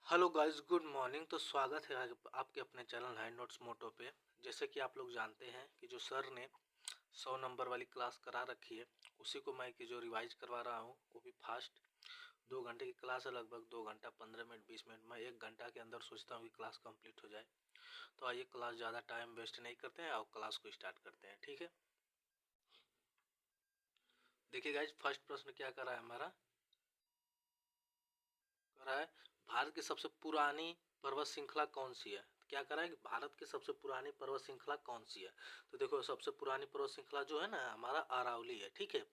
Hello guys, good morning. तो स्वागत है आज आपके अपने चैनल हैंड नोट्स मोटो पे। जैसे कि आप लोग जानते हैं कि जो सर ने 100 नंबर वाली क्लास करा रखी है, उसी को मैं कि जो रिवाइज करवा रहा हूँ वो भी फास्ट। 2 घंटे की क्लास है, लगभग 2 घंटा 15 मिनट 20 मिनट। मैं 1 घंटा के अंदर सोचता हूँ कि क्लास कंप्लीट हो जाए। तो आइए, क्लास ज़्यादा टाइम वेस्ट नहीं करते हैं और क्लास को स्टार्ट करते हैं, ठीक है। देखिए गाइस, फर्स्ट प्रश्न क्या कर रहा है हमारा, कर रहा है भारत की सबसे पुरानी पर्वत श्रृंखला कौन सी है। क्या करा है कि भारत की सबसे पुरानी पर्वत श्रृंखला कौन सी है। तो देखो, सबसे पुरानी पर्वत श्रृंखला जो है ना, हमारा अरावली है, ठीक है।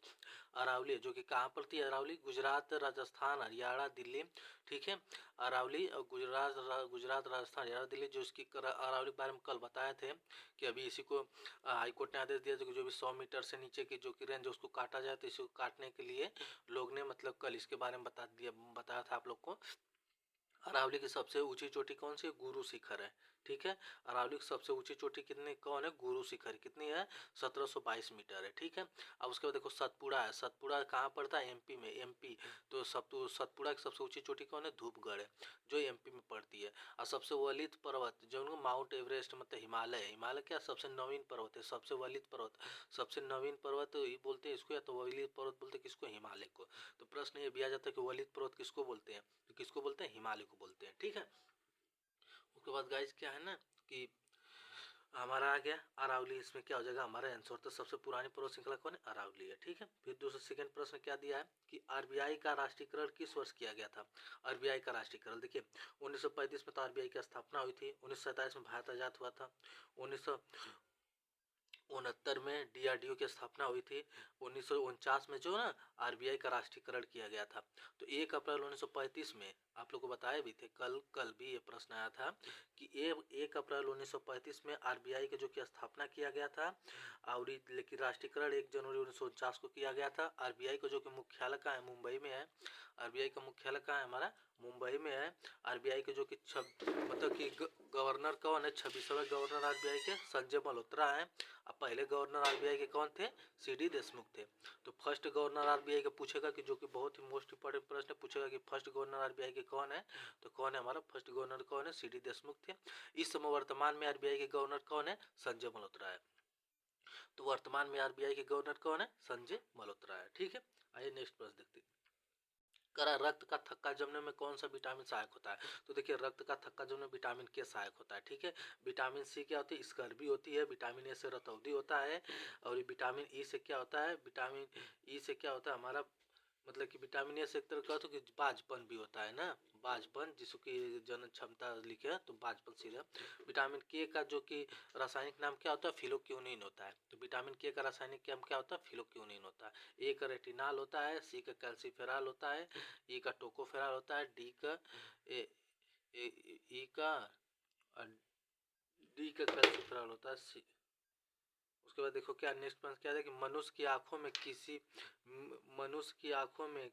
अरावली है, जो कि कहाँ पर थी अरावली, गुजरात राजस्थान हरियाणा दिल्ली, ठीक है। अरावली और गुजरात राजस्थान हरियाणा दिल्ली, जो इसकी अरावली के बारे में कल बताए थे कि अभी इसी को हाईकोर्ट ने आदेश दिया था कि जो भी 100 मीटर से नीचे की जो कि रेंज उसको काटा जाए, तो इसको काटने के लिए लोग ने मतलब कल इसके बारे में बताया था आप लोग को। अरावली की सबसे ऊंची चोटी कौन सी है, गुरु शिखर है, ठीक है। अरावली की सबसे ऊंची चोटी कितनी कौन है, गुरु शिखर, कितनी है, 1722 मीटर है, ठीक है। अब उसके बाद देखो सतपुड़ा है। सतपुड़ा कहाँ पड़ता है, एमपी में, एमपी। तो सतपुड़ा की सबसे ऊंची चोटी कौन है, धूपगढ़ है, जो एमपी में पड़ती है। और सबसे वलित पर्वत जो उनको माउंट एवरेस्ट मतलब हिमालय है। हिमालय क्या सबसे नवीन पर्वत है, सबसे वलित पर्वत, सबसे नवीन पर्वत ही बोलते हैं इसको, या तो वलित पर्वत बोलते हैं किसको, हिमालय को। तो प्रश्न ये भी आ जाता है कि वलित पर्वत किसको बोलते हैं, तो किसको बोलते हैं, हिमालय को बोलते हैं, ठीक है। उसके बाद गाइस क्या है ना कि हमारा आ गया अरावली। इसमें क्या हो जाएगा हमारा आंसर, तो सबसे पुरानी पर्वत श्रृंखला कौन है, अरावली है, ठीक है। फिर दूसरा सेकंड प्रश्न क्या दिया है कि आरबीआई का राष्ट्रीयकरण किस वर्ष किया गया था। आरबीआई का राष्ट्रीयकरण देखिए, 1935 में तो आरबीआई की स्थापना हुई थी। 1947 में भारत आजाद हुआ था। 1969 में डीआरडीओ की स्थापना हुई थी। 1949 में जो ना आरबीआई का राष्ट्रीयकरण किया गया था। तो 1 अप्रैल 1935 में आप लोग को बताए भी थे, कल भी ये प्रश्न आया था कि 1 अप्रैल 1935 में आरबीआई की जो कि स्थापना किया गया था। और लेकिन राष्ट्रीयकरण 1 जनवरी 1949 को किया गया था। आरबीआई का जो कि मुख्यालय कहाँ है, मुंबई में है। आरबीआई का मुख्यालय कहाँ है हमारा, मुंबई में है। आरबीआई के जो कि मतलब कि गवर्नर कौन है, 26वें गवर्नर आरबीआई के संजय मल्होत्रा है। अब पहले गवर्नर आरबीआई के कौन थे, सीडी देशमुख थे। तो फर्स्ट गवर्नर आरबीआई का पूछेगा कि जो कि बहुत ही मोस्ट इंपोर्टेंट प्रश्न पूछेगा कि फर्स्ट गवर्नर आरबीआई के कौन है। तो कौन है हमारा फर्स्ट गवर्नर, कौन है, सीडी देशमुख थे। इस समय वर्तमान में आरबीआई के गवर्नर कौन है, संजय मल्होत्रा है। तो वर्तमान में आरबीआई के गवर्नर कौन है, संजय मल्होत्रा है, ठीक है। आइए नेक्स्ट प्रश्न देखते हैं। करा रक्त का थक्का जमने में कौन सा विटामिन सहायक होता है। तो देखिए, रक्त का थक्का जमने में विटामिन के सहायक होता है, ठीक है। विटामिन सी क्या होती है, स्कर्वी होती है। विटामिन ए से रतौंधी होता है। और विटामिन ई से क्या होता है, विटामिन ई से क्या होता है हमारा, मतलब कि विटामिन ए से एक तरह का तो कि बाजपन भी होता है ना, बाजपन जिसको कि जन क्षमता लिखे हैं, तो बाजपन सीधा। विटामिन के का जो कि रासायनिक नाम क्या होता है, फिलोक्यूनिन होता है। तो विटामिन के का रासायनिक नाम क्या होता है, फिलोक्यूनिन होता है। ए का रेटिनाल होता है, सी का कैल्सीफेरॉल होता है, ई का टोकोफेरॉल होता है, डी का ए, ए, ई का डी का कैल्सीफेरॉल होता है, सी। उसके बाद देखो क्या नेक्स्ट प्रश्न क्या है कि मनुष्य की आंखों में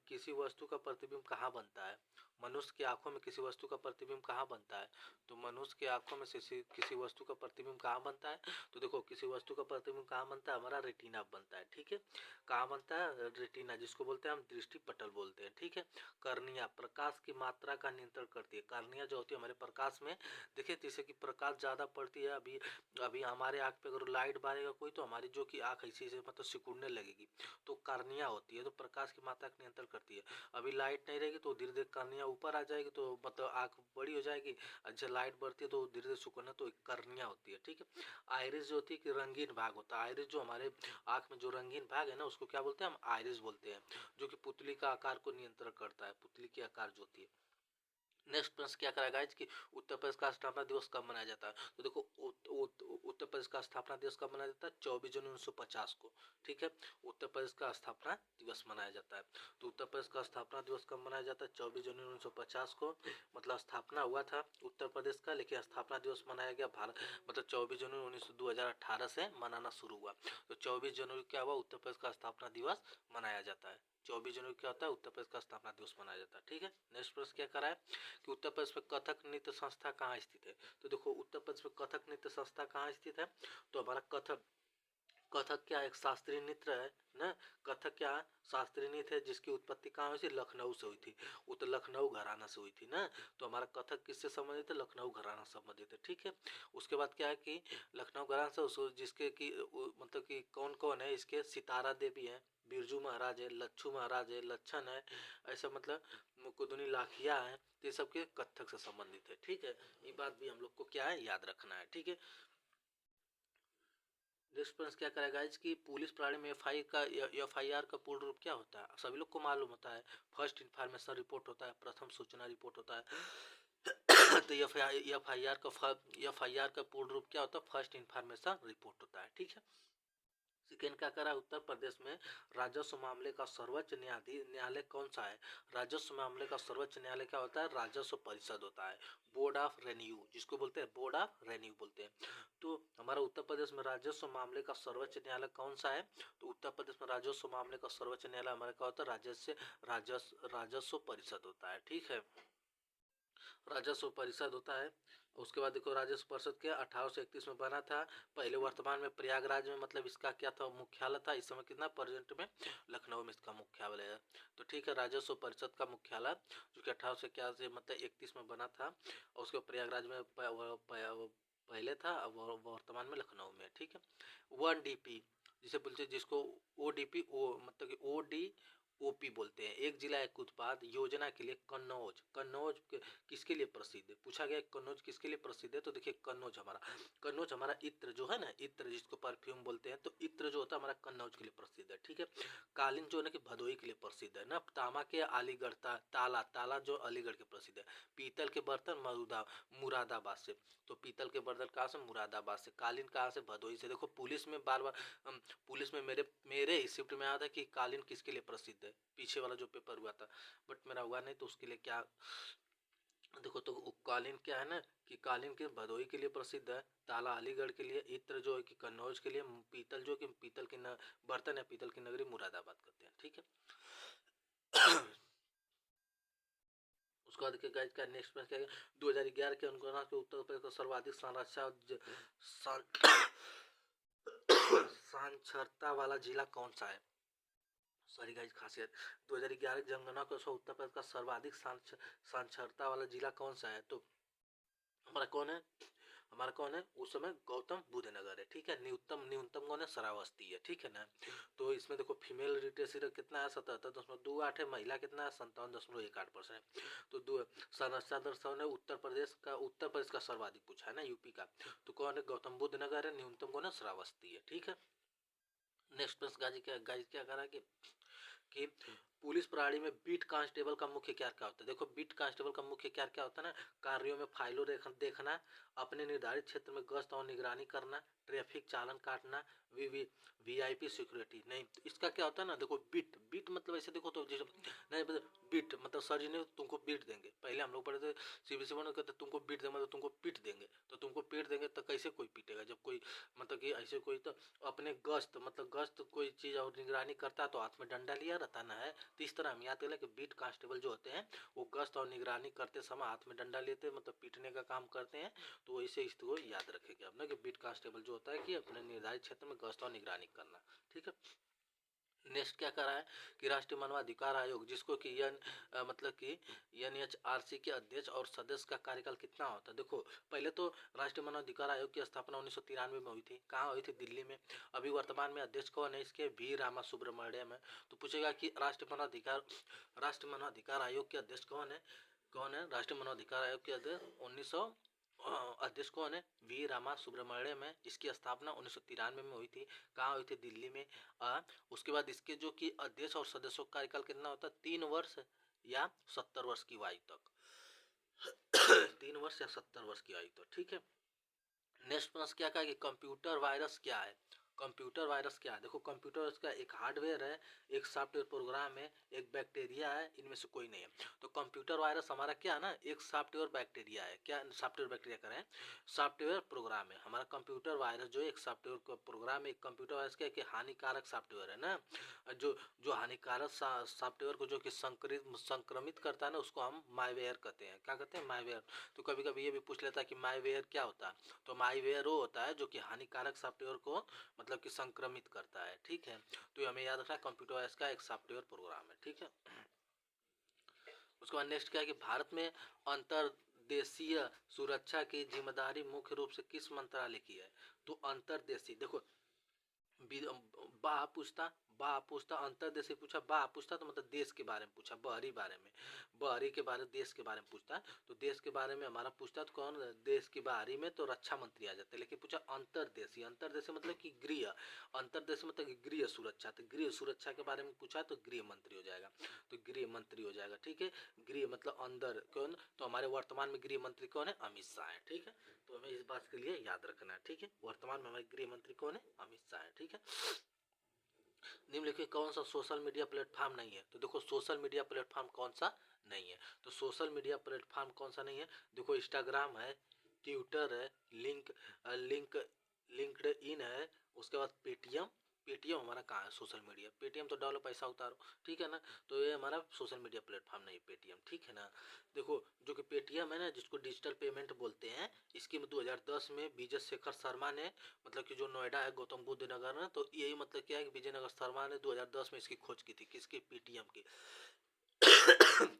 किसी वस्तु का प्रतिबिंब कहाँ बनता है। मनुष्य की आंखों में किसी वस्तु का प्रतिबिंब कहाँ बनता है। तो मनुष्य की आंखों में किसी वस्तु का प्रतिबिंब कहाँ बनता है। तो देखो, किसी वस्तु का प्रतिबिंब कहाँ बनता है, हमारा रेटिना बनता है, ठीक है। कहाँ बनता है, रेटिना, जिसको बोलते हैं हम दृष्टि पटल बोलते हैं, ठीक है। कर्निया प्रकाश की मात्रा का नियंत्रण करती है। कर्निया जो होती है हमारे प्रकाश में, देखिए जैसे कि प्रकाश ज्यादा पड़ती है, अभी अभी हमारे आँख पे अगर लाइट मारेगा कोई, तो हमारी जो कि आँख ऐसे ऐसे मतलब सिकुड़ने लगेगी। तो कार्निया होती है, तो प्रकाश की मात्रा का नियंत्रण करती है। अभी लाइट नहीं रहेगी तो धीरे धीरे कार्निया ऊपर आ जाएगी, तो मतलब आँख बड़ी हो जाएगी। अच्छा, लाइट बढ़ती है तो धीरे धीरे सिकुड़ना, तो कार्निया होती है, ठीक है। आइरिस जो होती है कि रंगीन भाग होता है। आइरिस जो हमारे आँख में जो रंगीन भाग है ना, उसको क्या बोलते हैं हम, आइरिस बोलते हैं। जो कि पुतली का आकार को नियंत्रण करता है, पुतली की आकार जो होती है। नेक्स्ट प्रश्न क्या करेगा गाइज कि उत्तर प्रदेश का स्थापना दिवस कब मनाया जाता है। तो देखो, उत्तर प्रदेश का स्थापना दिवस कब मनाया जाता है, 24 जनवरी 1950 को, ठीक है। उत्तर प्रदेश का स्थापना दिवस मनाया जाता है। तो उत्तर प्रदेश का स्थापना दिवस कब मनाया जाता है, 24 जनवरी 1950 को। मतलब स्थापना हुआ था उत्तर प्रदेश का, लेकिन स्थापना दिवस मनाया गया भारत, मतलब 24 जनवरी 2018 से मनाना शुरू हुआ। तो 24 जनवरी क्या हुआ, उत्तर प्रदेश का स्थापना दिवस मनाया जाता है। 24 जनवरी क्या होता है, उत्तर प्रदेश का स्थापना दिवस मनाया जाता है, ठीक है। नेक्स्ट प्रश्न क्या करा है कि उत्तर प्रदेश में कथक नृत्य संस्था कहाँ स्थित है। तो देखो, उत्तर प्रदेश में कथक नृत्य संस्था कहाँ स्थित है, तो हमारा कथक कथक क्या एक शास्त्रीय नृत्य है ना। कथक क्या शास्त्रीय नृत्य है जिसकी उत्पत्ति कहाँ हुई थी, लखनऊ से हुई थी। वो तो लखनऊ घराना से हुई थी ना। तो हमारा कथक किससे संबंधित है, लखनऊ घराना से संबंधित है। ठीक है। उसके बाद क्या है कि लखनऊ घराना से जिसके कि मतलब कि कौन कौन है इसके, सितारा देवी है, बिरजू महाराज है, लच्छू महाराज है, लच्छन है, ऐसा मतलब मुकुदनी लाखिया है। तो ये सब के कथक से संबंधित है। ठीक है। ये बात भी हम लोग को क्या है, याद रखना है। ठीक है। नेक्स्ट प्रश्न क्या करेगा, इसकी पुलिस प्रणाली में एफआईआर का पूर्ण रूप क्या होता है। सभी लोग को मालूम होता है, फर्स्ट इन्फॉर्मेशन रिपोर्ट होता है, प्रथम सूचना रिपोर्ट होता है। तो एफआईआर का पूर्ण रूप क्या होता है, फर्स्ट इन्फॉर्मेशन रिपोर्ट होता है। ठीक है। सेकेंड क्या करा, उत्तर प्रदेश में राजस्व मामले का सर्वोच्च न्यायालय कौन सा है। राजस्व मामले का सर्वोच्च न्यायालय क्या होता है, राजस्व परिषद होता है, बोर्ड ऑफ रेन्यू जिसको बोलते हैं, बोर्ड ऑफ रेन्यू बोलते हैं। तो हमारा उत्तर प्रदेश में राजस्व मामले का सर्वोच्च न्यायालय कौन सा है, तो उत्तर प्रदेश में राजस्व मामले का सर्वोच्च न्यायालय हमारा क्या होता है, राजस्व परिषद होता है। ठीक है। राजस्व परिषद होता है। उसके बाद देखो राजस्व परिषद क्या 1831 में बना था। पहले वर्तमान में प्रयागराज में मतलब इसका क्या था, मुख्यालय था। इस समय कितना प्रेजेंट में लखनऊ में इसका मुख्यालय है। तो ठीक है, राजस्व परिषद का मुख्यालय जो कि 1881 मतलब 31 में बना था, और उसके प्रयागराज में पहले था, अब वर्तमान में लखनऊ में। ठीक है। 1 DP जिसे बोलते हैं, जिसको ODP मतलब कि ODOP बोलते हैं, एक जिला एक उत्पाद योजना के लिए कन्नौज किसके लिए प्रसिद्ध है, पूछा गया कन्नौज किसके लिए प्रसिद्ध है। तो देखिए कन्नौज हमारा इत्र जो है ना, इत्र जिसको परफ्यूम बोलते हैं, तो इत्र जो होता है हमारा कन्नौज के लिए प्रसिद्ध है। ठीक है। कालीन जो है ना कि भदोई के लिए प्रसिद्ध है ना। तांबा के अलीगढ़ ताला जो अलीगढ़ के प्रसिद्ध है। पीतल के बर्तन मुरादाबाद से, तो पीतल के बर्तन कहाँ से, मुरादाबाद से। कालीन कहाँ से, भदोई से। देखो पुलिस में बार बार पुलिस में मेरे शिफ्ट में आया था कि कालीन किसके लिए प्रसिद्ध है, पीछे वाला जो पेपर हुआ था, बट मेरा हुआ नहीं, तो उसके लिए क्या देखो, तो कालीन क्या है ना कि कालीन के भदोई के लिए प्रसिद्ध है, ताला अलीगढ़ के लिए, इत्र जो है कि कन्नौज के लिए, पीतल जो कि पीतल की बर्तन है, पीतल की नगरी मुरादाबाद कहते हैं। ठीक है। उसके बाद गाइस का नेक्स्ट प्रश्न क्या है, 2011 के अनुगणना के उत्तर प्रदेश का सर्वाधिक साक्षरता वाला जिला कौन सा है। सॉरी गाइस, खासियत 2011 जनगणना के अनुसार उत्तर प्रदेश का सर्वाधिक साक्षरता वाला जिला कौन सा है। तो हमारा कौन है उस समय, गौतम बुद्ध नगर है। ठीक है। न्यूनतम कौन है, श्रावस्ती है। ठीक है ना। तो इसमें देखो फीमेल लिटरेसी रेट कितना है, 77.28 है। महिला कितना है, 57.18%। तो साक्षरता दर ने उत्तर प्रदेश का सर्वाधिक पूछा है ना, यूपी का। तो कौन है, गौतम बुद्ध नगर है। न्यूनतम कौन है, श्रावस्ती है। ठीक है। नेक्स्ट प्रश्न गाजी क्या करा कि पुलिस प्रणाली में बीट कांस्टेबल का मुख्य क्या क्या होता है। देखो बीट कांस्टेबल का मुख्य क्या क्या होता है ना, कार्यों में फाइलों देखना, अपने निर्धारित क्षेत्र में गश्त और निगरानी करना, ट्रैफिक चालन काटना, वीआईपी सिक्योरिटी। नहीं, तो इसका क्या होता है ना, देखो बीट बीट मतलब ऐसे देखो तो जैसे नहीं बीट मतलब सर जी ने तुमको बीट देंगे, पहले हम लोग पढ़े थे सीबीएसई बोर्ड में, कहते तुमको बीट देंगे मतलब तुमको पीट देंगे। तो तुमको पीट देंगे तो कैसे कोई पीटेगा, जब कोई मतलब कि ऐसे कोई तो अपने गश्त कोई चीज और निगरानी करता है तो हाथ में डंडा लिया रहता ना है। तो इस तरह हम याद करें कि बीट कांस्टेबल जो होते हैं वो गश्त और निगरानी करते समय हाथ में डंडा लेते हैं, मतलब पीटने का काम करते हैं। तो ऐसे इसको याद रखेंगे अपना कि बीट कांस्टेबल जो होता है कि अपने निर्धारित क्षेत्र में गश्त और निगरानी करना। ठीक है। नेक्स्ट क्या करा है कि राष्ट्रीय मानवाधिकार आयोग जिसको कि मतलब कि NHRC के अध्यक्ष और सदस्य का कार्यकाल कितना होता है। देखो पहले तो राष्ट्रीय मानवाधिकार आयोग की स्थापना 1993 में हुई थी। कहाँ हुई थी, दिल्ली में। अभी वर्तमान में अध्यक्ष कौन है इसके, वी रामा सुब्रमण्यम है। तो पूछेगा कि राष्ट्रीय मानवाधिकार आयोग के अध्यक्ष कौन है राष्ट्रीय मानवाधिकार आयोग के अध्यक्ष अध्यक्ष कौन है, वी रामा सुब्रमण्यम है। इसकी स्थापना 1993 में हुई थी। कहाँ हुई थी, दिल्ली में। उसके बाद इसके जो कि अध्यक्ष और सदस्यों का कार्यकाल कितना होता है, 3 वर्ष या 70 वर्ष की आयु तक। 3 वर्ष या 70 वर्ष की आयु तक। ठीक है। नेक्स्ट प्रश्न क्या कहा कि कंप्यूटर वायरस क्या है। कंप्यूटर वायरस क्या है, देखो कंप्यूटर वायरस का एक हार्डवेयर है, एक सॉफ्टवेयर प्रोग्राम है, एक बैक्टीरिया है, इनमें से कोई नहीं है। तो कंप्यूटर वायरस हमारा क्या है ना, एक सॉफ्टवेयर बैक्टीरिया है। क्या सॉफ्टवेयर बैक्टीरिया करें, सॉफ्टवेयर प्रोग्राम है हमारा। कंप्यूटर वायरस जो एक सॉफ्टवेयर प्रोग्राम है। कंप्यूटर वायरस क्या है कि हानिकारक सॉफ्टवेयर है ना, जो जो हानिकारक सॉफ्टवेयर को जो कि संक्रमित करता है ना, उसको हम माईवेयर कहते हैं। क्या कहते हैं, माईवेयर। तो कभी कभी ये भी पूछ लेता है कि माईवेयर क्या होता है। तो माईवेयर वो होता है जो कि हानिकारक सॉफ्टवेयर को मतलब मतलब कि संक्रमित करता है। ठीक है, तो ये हमें याद रखना है, कंप्यूटर वायरस का एक सॉफ्टवेयर प्रोग्राम है। ठीक है, उसके बाद नेक्स्ट क्या है कि भारत में अंतर्देशीय सुरक्षा की जिम्मेदारी मुख्य रूप से किस मंत्रालय की है? तो अंतर्देशीय, देखो बा पूछता अंतर्देशीय पूछा, बा पूछता तो मतलब देश के बारे में पूछा, बहरी बारे में, बहरी के बारे में, देश के बारे में पूछता है, तो देश के बारे में हमारा पूछता तो कौन, देश की बाहरी में तो रक्षा मंत्री आ जाते हैं। लेकिन पूछा अंतर्देशीय, अंतर्देशीय मतलब कि गृह, अंतर्देशीय मतलब कि गृह सुरक्षा, तो गृह सुरक्षा के बारे में पूछा तो गृह मंत्री हो जाएगा, तो गृह मंत्री हो जाएगा। ठीक है, गृह मतलब अंदर कौन, तो हमारे वर्तमान में गृह मंत्री कौन है, अमित शाह है। ठीक है, तो हमें इस बात के लिए याद रखना है। ठीक है, वर्तमान में हमारे गृह मंत्री कौन है, अमित शाह है। ठीक है, निम्नलिखित कौन सा सोशल मीडिया प्लेटफॉर्म नहीं है? तो देखो सोशल मीडिया प्लेटफॉर्म कौन सा नहीं है, तो सोशल मीडिया प्लेटफॉर्म कौन सा नहीं है, देखो इंस्टाग्राम है, ट्विटर है, लिंक्ड इन है, उसके बाद पेटीएम, पेटीएम हमारा कहाँ है सोशल मीडिया, पेटीएम तो डालो पैसा उतारो। ठीक है ना, तो ये हमारा सोशल मीडिया प्लेटफॉर्म नहीं पेटीएम। ठीक है ना, देखो जो कि पेटीएम है ना, जिसको डिजिटल पेमेंट बोलते हैं, इसकी 2010 में विजय शेखर शर्मा ने, मतलब कि जो नोएडा है गौतम बुद्ध नगर में, तो यही मतलब क्या है कि विजयनगर शर्मा ने 2010 में इसकी खोज की थी, किसकी, पेटीएम की।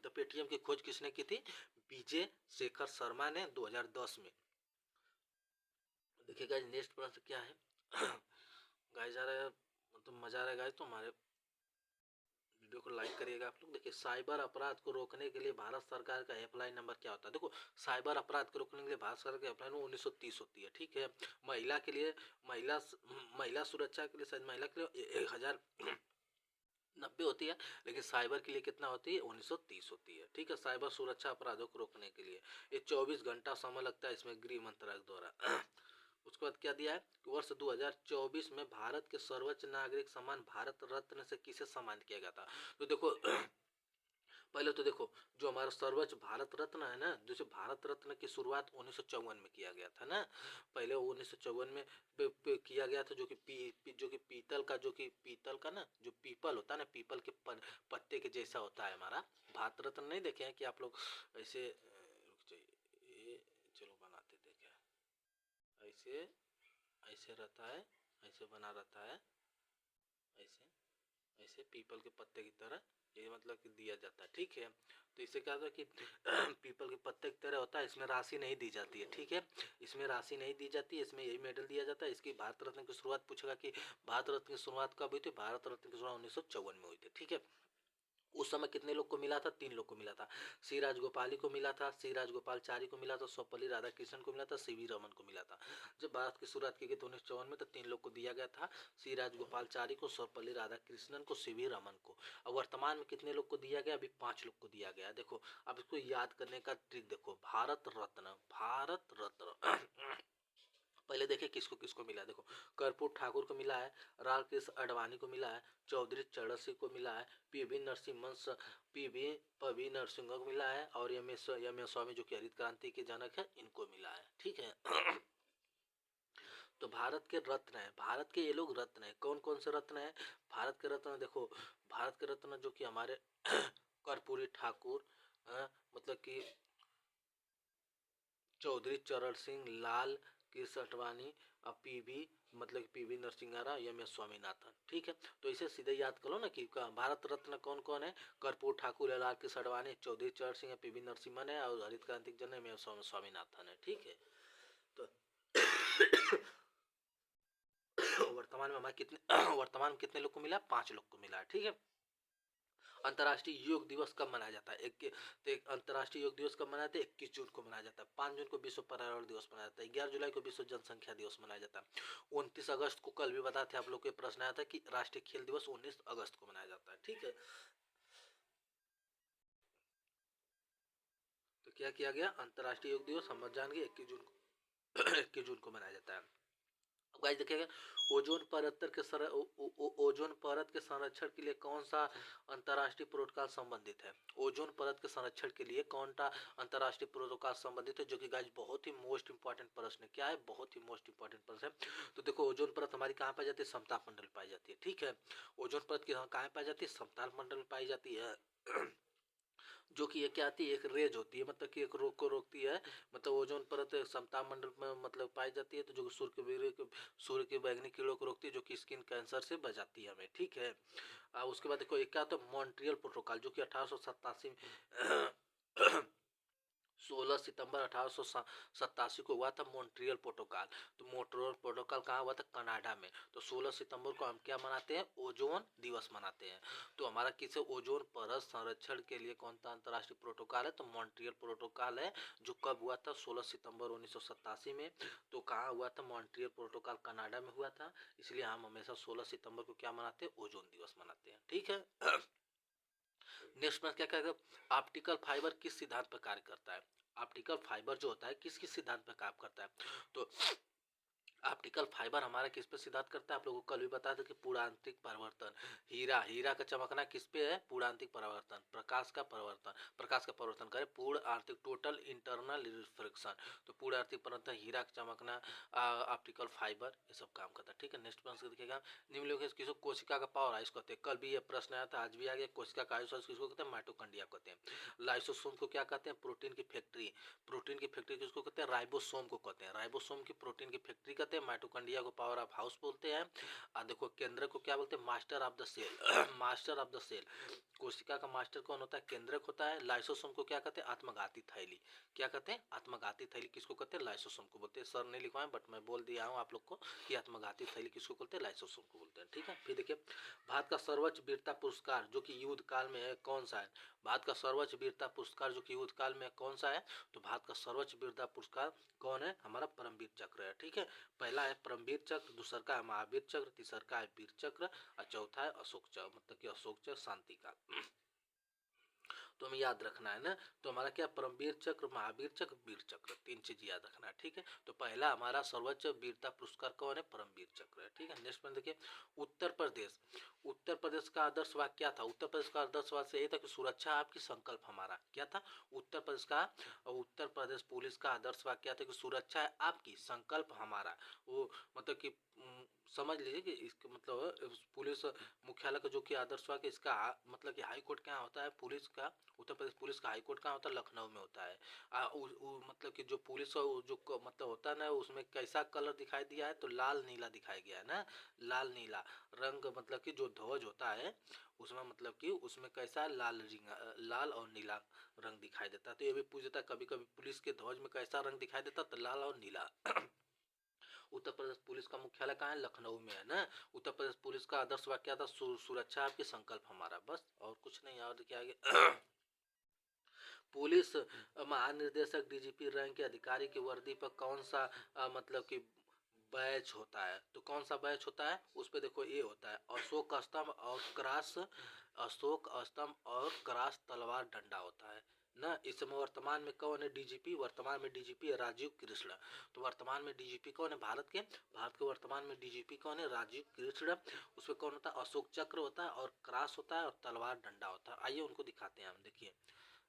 तो पेटीएम की खोज किसने की थी, विजय शेखर शर्मा ने 2010 में। देखिए गाइस नेक्स्ट प्रश्न क्या है। गाइस आ रहा है, मतलब मजा आ रहा है गाइस, तो हमारे वीडियो को लाइक करिएगा आप लोग। देखिए साइबर अपराध को रोकने के लिए भारत सरकार का हेल्पलाइन नंबर क्या होता है? देखो साइबर अपराध को रोकने के लिए भारत सरकार की हेल्पलाइन 1930 होती है। ठीक है, महिला के लिए, महिला सुरक्षा के लिए शायद महिला के लिए 1090 होती है, लेकिन साइबर के लिए कितना होती है, 1930 होती है। ठीक है, साइबर सुरक्षा अपराधों को रोकने के लिए ये 24 घंटा समय लगता है इसमें गृह मंत्रालय द्वारा। उसके बाद क्या दिया है, वर्ष 2024 में भारत के सर्वोच्च नागरिक सम्मान भारत रत्न से किसे सम्मानित किया गया था? तो देखो पहले तो देखो जो हमारा सर्वोच्च भारत रत्न है ना, जैसे भारत रत्न की शुरुआत 1954 में किया गया था ना, पहले 1954 में किया गया था, जो कि पीतल का ना, जो पीपल होता है ना, पीपल के पत्ते के जैसा होता है हमारा भारत रत्न। नहीं देखे हैं कि आप लोग ऐसे, रुक जाइए, चलो बनाते देखे, ऐसे ऐसे रहता है, ऐसे बना रहता है, ऐसे ऐसे पीपल के पत्ते की तरह, ये मतलब कि दिया जाता है। ठीक है, तो इससे क्या होता है कि पीपल के पत्ते की तरह होता है, इसमें राशि नहीं दी जाती है। ठीक है, इसमें राशि नहीं दी जाती है, इसमें यही मेडल दिया जाता है। इसकी भारत रत्न की शुरुआत पूछेगा कि भारत रत्न की शुरुआत कब हुई थी, भारत रत्न की शुरुआत 1954 में हुई थी। ठीक है, उस समय कितने लोग को मिला था, 3 लोग को मिला था, सी राजगोपाली को मिला था, सी राजगोपालचारी को मिला था, सर्वपल्ली राधाकृष्णन को मिला था, सीवी रमन को मिला था। जब भारत की शुरुआत की गई थी 1954 में, तो 3 लोग को दिया गया था, सी राजगोपालचारी को, सर्वपल्ली राधाकृष्णन को, सीवी रमन को। अब वर्तमान में कितने लोग को दिया गया, अभी 5 लोग को दिया गया। देखो अब इसको याद करने का ट्रिक देखो, भारत रत्न, भारत रत्न पहले देखे किसको किसको मिला, देखो कर्पूर ठाकुर को मिला है, रामकृष्ण अडवाणी को मिला है, चौधरी चरण सिंह को मिला है, पीवी नरसिंह को मिला है, और एम एस स्वामी जो कि हरित क्रांति के जनक है, इनको मिला है। ठीक है, तो भारत के रत्न है, भारत के ये लोग रत्न है, कौन कौन से रत्न है भारत के रत्न? देखो भारत के रत्न जो कि हमारे कर्पूरी ठाकुर, मतलब कि चौधरी चरण सिंह, लाल कृष्ण अडवाणी, पीवी मतलब पीवी नरसिंहारा, एम एस स्वामीनाथन। ठीक है, तो इसे सीधे याद करो ना कि भारत रत्न कौन कौन है, कर्पूर ठाकुर है, लाल कृष्ण अडवाणी, चौधरी चरण सिंह है, पीवी नरसिम्हन है, और हरित क्रांति जन एम एस स्वामीनाथन है। ठीक है, तो वर्तमान में हमारे कितने वर्तमान में कितने लोग को मिला, 5 लोग को मिला है। ठीक है, अंतर्राष्ट्रीय योग दिवस कब मनाया जाता है? अंतर्राष्ट्रीय योग दिवस कब मनाया जाता है? 21 जून को मनाया जाता है। 5 जून को विश्व पर्यावरण दिवस मनाया जाता है। 11 जुलाई को विश्व जनसंख्या दिवस मनाया जाता है। 29 अगस्त को, कल भी बताए थे आप लोग के प्रश्न आया था कि राष्ट्रीय खेल दिवस 19 अगस्त को मनाया जाता है। ठीक है, तो क्या किया गया, अंतर्राष्ट्रीय योग दिवस हम जान गए 21 जून को 21 जून को मनाया जाता है। गाइस देखिएगा, ओजोन परत के संरक्षण के लिए कौन सा अंतर्राष्ट्रीय प्रोटोकॉल संबंधित है? ओजोन परत के संरक्षण के लिए कौन सा अंतर्राष्ट्रीय प्रोटोकॉल संबंधित है, जो कि गाइस बहुत ही मोस्ट इंपॉर्टेंट प्रश्न है। क्या है, बहुत ही मोस्ट इंपॉर्टेंट प्रश्न है। तो देखो ओजोन परत हमारी कहाँ पाई जाती है, समताप मंडल पाई जाती है। ठीक है, ओजोन परत की कहाँ पाई जाती है, समताप मंडल में पाई जाती है। जो कि ये क्या आती है, एक रेज होती है, मतलब कि एक रोग को रोकती है, मतलब ओजोन परत समताप मंडल में मतलब पाई जाती है, तो जो सूर्य के बैंगनी किरणों को रोकती है, जो कि स्किन कैंसर से बचाती है हमें, ठीक है। उसके बाद देखो एक क्या होता है, मॉन्ट्रियल प्रोटोकॉल, जो कि 1887 में 16 सितंबर 1887 को हुआ था मॉन्ट्रियल प्रोटोकॉल। तो मॉन्ट्रियल प्रोटोकॉल कहाँ हुआ था, कनाडा में। तो 16 सितंबर को हम क्या मनाते हैं, ओजोन दिवस मनाते हैं। तो हमारा किसे ओजोन परत संरक्षण के लिए कौन सा अंतर्राष्ट्रीय प्रोटोकॉल है, तो मॉन्ट्रियल प्रोटोकॉल है, जो कब हुआ था, 16 सितंबर 1987 में। तो कहाँ हुआ था, मॉन्ट्रियल प्रोटोकॉल कनाडा में हुआ था, इसलिए हम हमेशा 16 सितंबर को क्या मनाते हैं, ओजोन दिवस मनाते हैं, ठीक है। नेक्स्ट में क्या कहेगा, ऑप्टिकल फाइबर किस सिद्धांत पर कार्य करता है। ऑप्टिकल फाइबर जो होता है किस किस सिद्धांत पर काम करता है, तो ऑप्टिकल फाइबर हमारा किस पे सिद्धांत करता है, आप लोगों को कल भी बताया था कि पूर्णांतरिक परिवर्तन। हीरा का चमकना किस पे है, पूर्णांतरिक परिवर्तन। प्रकाश का परिवर्तन करे, पूर्ण आंतरिक टोटल इंटरनल रिफ्लेक्शन। तो पूर्ण आंतरिक परिवर्तन, हीरा का चमकना, ऑप्टिकल फाइबर, ये सब काम करता है, ठीक है। नेक्स्ट प्रश्न देखिएगा, निम्नलिखित किसको कोशिका का पावर आयुष कहते हैं। कल भी ये प्रश्न आया था, आज भी आ गया। कोशिका का आयुष किसको कहते हैं, माइटोकॉन्ड्रिया कहते हैं। लाइसोसोम को क्या कहते हैं, प्रोटीन की फैक्ट्री। प्रोटीन की फैक्ट्री किसको कहते हैं, राइबोसोम को कहते हैं। राइबोसोम की प्रोटीन की फैक्ट्री कहते हैं। माइटोकॉन्ड्रिया को पावर ऑफ हाउस बोलते हैं। देखो केंद्रक को क्या बोलते हैं, master of the cell. Master of the cell, कोशिका का मास्टर कौन होता है, केंद्रक होता है। लाइसोसोम को क्या कहते हैं, आत्मघाती थैली। क्या कहते हैं, आत्मघाती थैली किसको कहते हैं, लाइसोसोम को बोलते हैं। सर ने लिखवाए बट मैं बोल दिया हूँ आप लोग को कि आत्मघाती थैली किसको बोलते हैं, लाइसोसोम को बोलते हैं, ठीक है। फिर देखिए, भारत का सर्वोच्च वीरता पुरस्कार जो कि युद्ध काल में है कौन सा है। भारत का सर्वोच्च वीरता पुरस्कार जो कि युद्ध काल में कौन सा है, तो भारत का सर्वोच्च वीरता पुरस्कार कौन है, हमारा परमवीर चक्र है, ठीक है। पहला है परमवीर चक्र, दूसरा का है महावीर चक्र, तीसरा का है वीर चक्र, और चौथा है अशोक चक्र, मतलब कि अशोक चक्र शांति का। तो हमें याद रखना है ना, तो हमारा क्या, परमवीर चक्र, महावीर चक्र, वीर चक्र, तीन चीज याद रखना है, ठीक है। तो पहला हमारा सर्वोच्च वीरता पुरस्कार कौन है, परमवीर चक्र है, ठीक है। नेक्स्ट में देखिए, उत्तर प्रदेश। उत्तर प्रदेश का आदर्श वाक्य क्या था, उत्तर प्रदेश का आदर्श वाक्य ये था कि सुरक्षा आपकी संकल्प हमारा, क्या था, उत्तर प्रदेश पुलिस का आदर्श वाक्य क्या था कि सुरक्षा है आपकी संकल्प हमारा। वो मतलब कि समझ लीजिए कि इसका मतलब पुलिस मुख्यालय का जो कि आदर्श वाक्य, इसका मतलब कि हाई कोर्ट क्या होता है, पुलिस का, उत्तर प्रदेश पुलिस का हाई कोर्ट कहाँ होता है, लखनऊ में होता है। मतलब कि जो पुलिस जो मतलब होता है ना, उसमें कैसा कलर दिखाई दिया है, तो लाल नीला दिखाई गया है ना, लाल नीला रंग, मतलब कि जो ध्वज होता है उसमें, मतलब कि उसमें कैसा लाल और नीला रंग दिखाई देता है। तो ये भी पूछ देता है कभी कभी, पुलिस के ध्वज में कैसा रंग दिखाई देता है, तो लाल और नीला। उत्तर प्रदेश पुलिस का मुख्यालय कहाँ है, लखनऊ में है ना। उत्तर प्रदेश पुलिस का आदर्श वाक्य क्या था, सुरक्षा आपकी संकल्प हमारा, बस और कुछ नहीं। और क्या आगे, पुलिस महानिर्देशक डीजीपी रैंक के अधिकारी की वर्दी पर कौन सा मतलब कि बैच होता है, तो कौन सा बैच होता है, उस पर देखो ये होता है अशोक स्तंभ और क्रॉस, अशोक स्तंभ और क्रॉस तलवार डंडा होता है ना। इस समय वर्तमान में कौन है डीजीपी, वर्तमान में डीजीपी है राजीव कृष्ण। तो वर्तमान में डीजीपी कौन है, भारत के वर्तमान में डीजीपी कौन है, राजीव कृष्ण। उसमें कौन होता है, अशोक चक्र होता है और क्रॉस होता है और तलवार डंडा होता है। आइए उनको दिखाते हैं हम, देखिए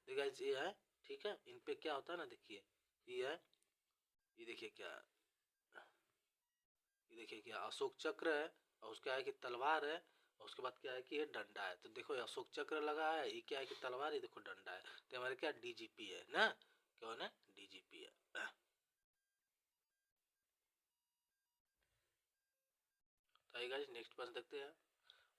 देखिए ये है, ठीक है। इन पे क्या होता है ना, देखिए ये है, ये देखिए क्या, ये देखिए क्या अशोक चक्र है, और उसका है कि तलवार है, और उसके बाद क्या है कि ये डंडा है। तो देखो ये अशोक चक्र लगा है, ये क्या है कि तलवार, ये देखो डंडा है। तो हमारे क्या डीजीपी है ना, कौन है, डीजीपी है। तो गाइस नेक्स्ट प्रश्न देखते हैं।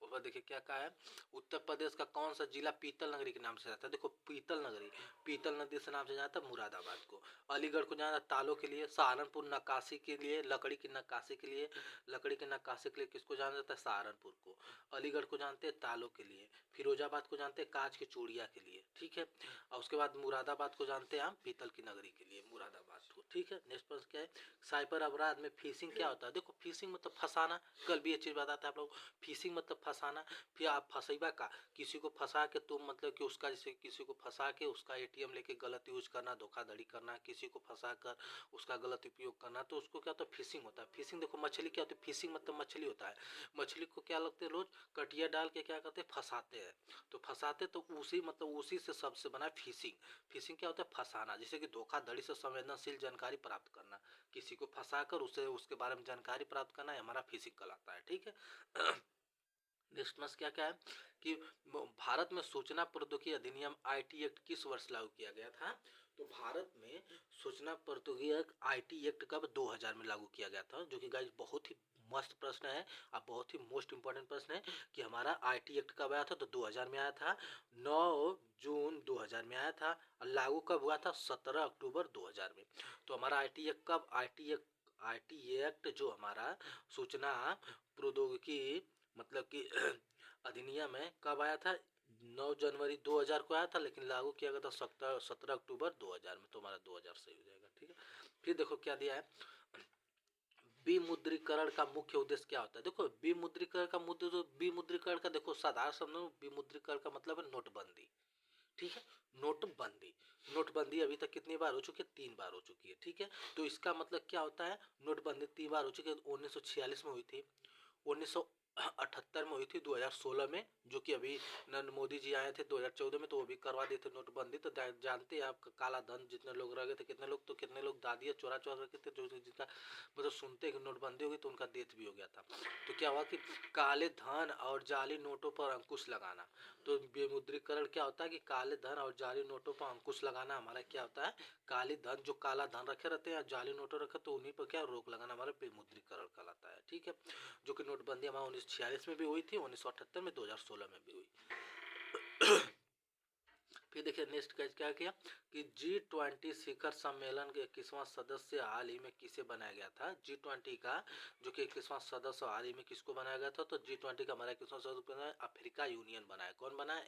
ऊपर देखिए क्या कहा है, उत्तर प्रदेश का कौन सा जिला पीतल नगरी के नाम से जाता है। देखो पीतल नगरी, पीतल नदी से नाम से जाता है मुरादाबाद को। अलीगढ़ को जाना तालों के लिए, सहारनपुर नक्काशी के लिए, लकड़ी की नक्काशी के लिए, लकड़ी की नक्काशी के लिए किसको जाना जाता है, सहारनपुर को। अलीगढ़ को जानते हैं तालों के लिए, फिरोजाबाद को जानते हैं कांच की चूड़िया के लिए, ठीक है। और उसके बाद मुरादाबाद को जानते हैं हम पीतल की नगरी के लिए, मुरादाबाद को, ठीक है। नेक्स्ट प्रश्न क्या है, साइबर अपराध में फिशिंग क्या होता है। देखो फिशिंग मतलब फंसाना, कल भी ये चीज बताते हैं आप लोग। फिशिंग मतलब फंसाना, फिर आप फंसेबा का, किसी को फंसा के तुम मतलब कि उसका, जैसे किसी को फंसा के उसका एटीएम लेके गलत यूज करना, धोखाधड़ी करना, किसी को फंसा कर उसका गलत उपयोग करना, तो उसको क्या होता है, फिशिंग होता है। फिशिंग देखो मछली क्या होती है, फिशिंग मतलब मछली होता है। मछली को क्या लगते हैं रोज कटिया डाल के क्या करते हैं, फंसाते हैं। तो फंसाते तो उसी मतलब उसी से सबसे बना फिशिंग। फिशिंग क्या होता है, फंसाना, जैसे कि धोखाधड़ी से संवेदनशील जानकारी प्राप्त करना, किसी को फंसा कर उसे उसके बारे में जानकारी प्राप्त करना, हमारा फिशिंग कहलाता है, ठीक है। नेक्स्ट मस्त क्या क्या है कि भारत में सूचना प्रौद्योगिकी अधिनियम आईटी एक्ट किस वर्ष लागू किया गया था? तो भारत में सूचना प्रौद्योगिकी आईटी एक्ट कब 2000 में लागू किया गया था, जो कि गाइस बहुत ही मस्त प्रश्न है, अब बहुत ही मोस्ट इंपॉर्टेंट प्रश्न है कि हमारा आईटी एक्ट कब आया था? तो 2000 में आया था, 9 जून 2000 में आया था, और लागू कब हुआ था? 17 अक्टूबर 2000 में। तो हमारा आईटी एक्ट कब, आईटी एक्ट जो हमारा सूचना प्रौद्योगिकी मतलब कि अधिनियम है कब आया था? 9 जनवरी 2000 को आया था, लेकिन लागू किया गया था 17 अक्टूबर 2000 में। तो हमारा 2000 सही हो जाएगा, ठीक है। फिर देखो क्या दिया है, विमुद्रीकरण का मुख्य उद्देश्य क्या होता है? देखो विमुद्रीकरण का विमुद्रीकरण का देखो साधारण शब्दों में विमुद्रीकरण का मतलब है नोटबंदी, ठीक है। नोटबंदी, नोटबंदी अभी तक कितनी बार हो चुकी है? 3 बार हो चुकी है, ठीक है। तो इसका मतलब क्या होता है? नोटबंदी 3 बार हो चुकी है। 1946 में हुई थी, 1978 में हुई थी, 2016 में, जो कि अभी नरेंद्र मोदी जी आए थे 2014 में, तो वो भी करवा दिए थे नोटबंदी। तो जानते हैं आप, काला धन जितने लोग रह गए थे, कितने लोग, तो कितने लोग दादियाँ चोरा चोरा रखे थे, जो जिनका मतलब सुनते कि नोटबंदी होगी तो उनका डेथ भी हो गया था। तो क्या हुआ कि काले धन और जाली नोटों पर अंकुश लगाना। तो विमुद्रीकरण क्या होता है कि काले धन और जाली नोटों पर अंकुश लगाना हमारा क्या होता है? काली धन, जो काला धन रखे रहते हैं, जाली नोटों रखे, तो उन्हीं पर क्या रोक लगाना हमारा विमुद्रीकरण कहलाता है, ठीक है। जो कि नोटबंदी हमारा 1946 में भी हुई थी, 1978 में, 2016 में भी हुई। फिर देखिए नेक्स्ट क्या किया कि G20 शिखर सम्मेलन के 21वां सदस्य हाल ही में किसे बनाया गया था? G20 का जो कि 21वां सदस्य हाल ही में किसको बनाया गया था? तो G20 का हमारा 21वां सदस्य अफ्रीका यूनियन बनाया। कौन बनाया?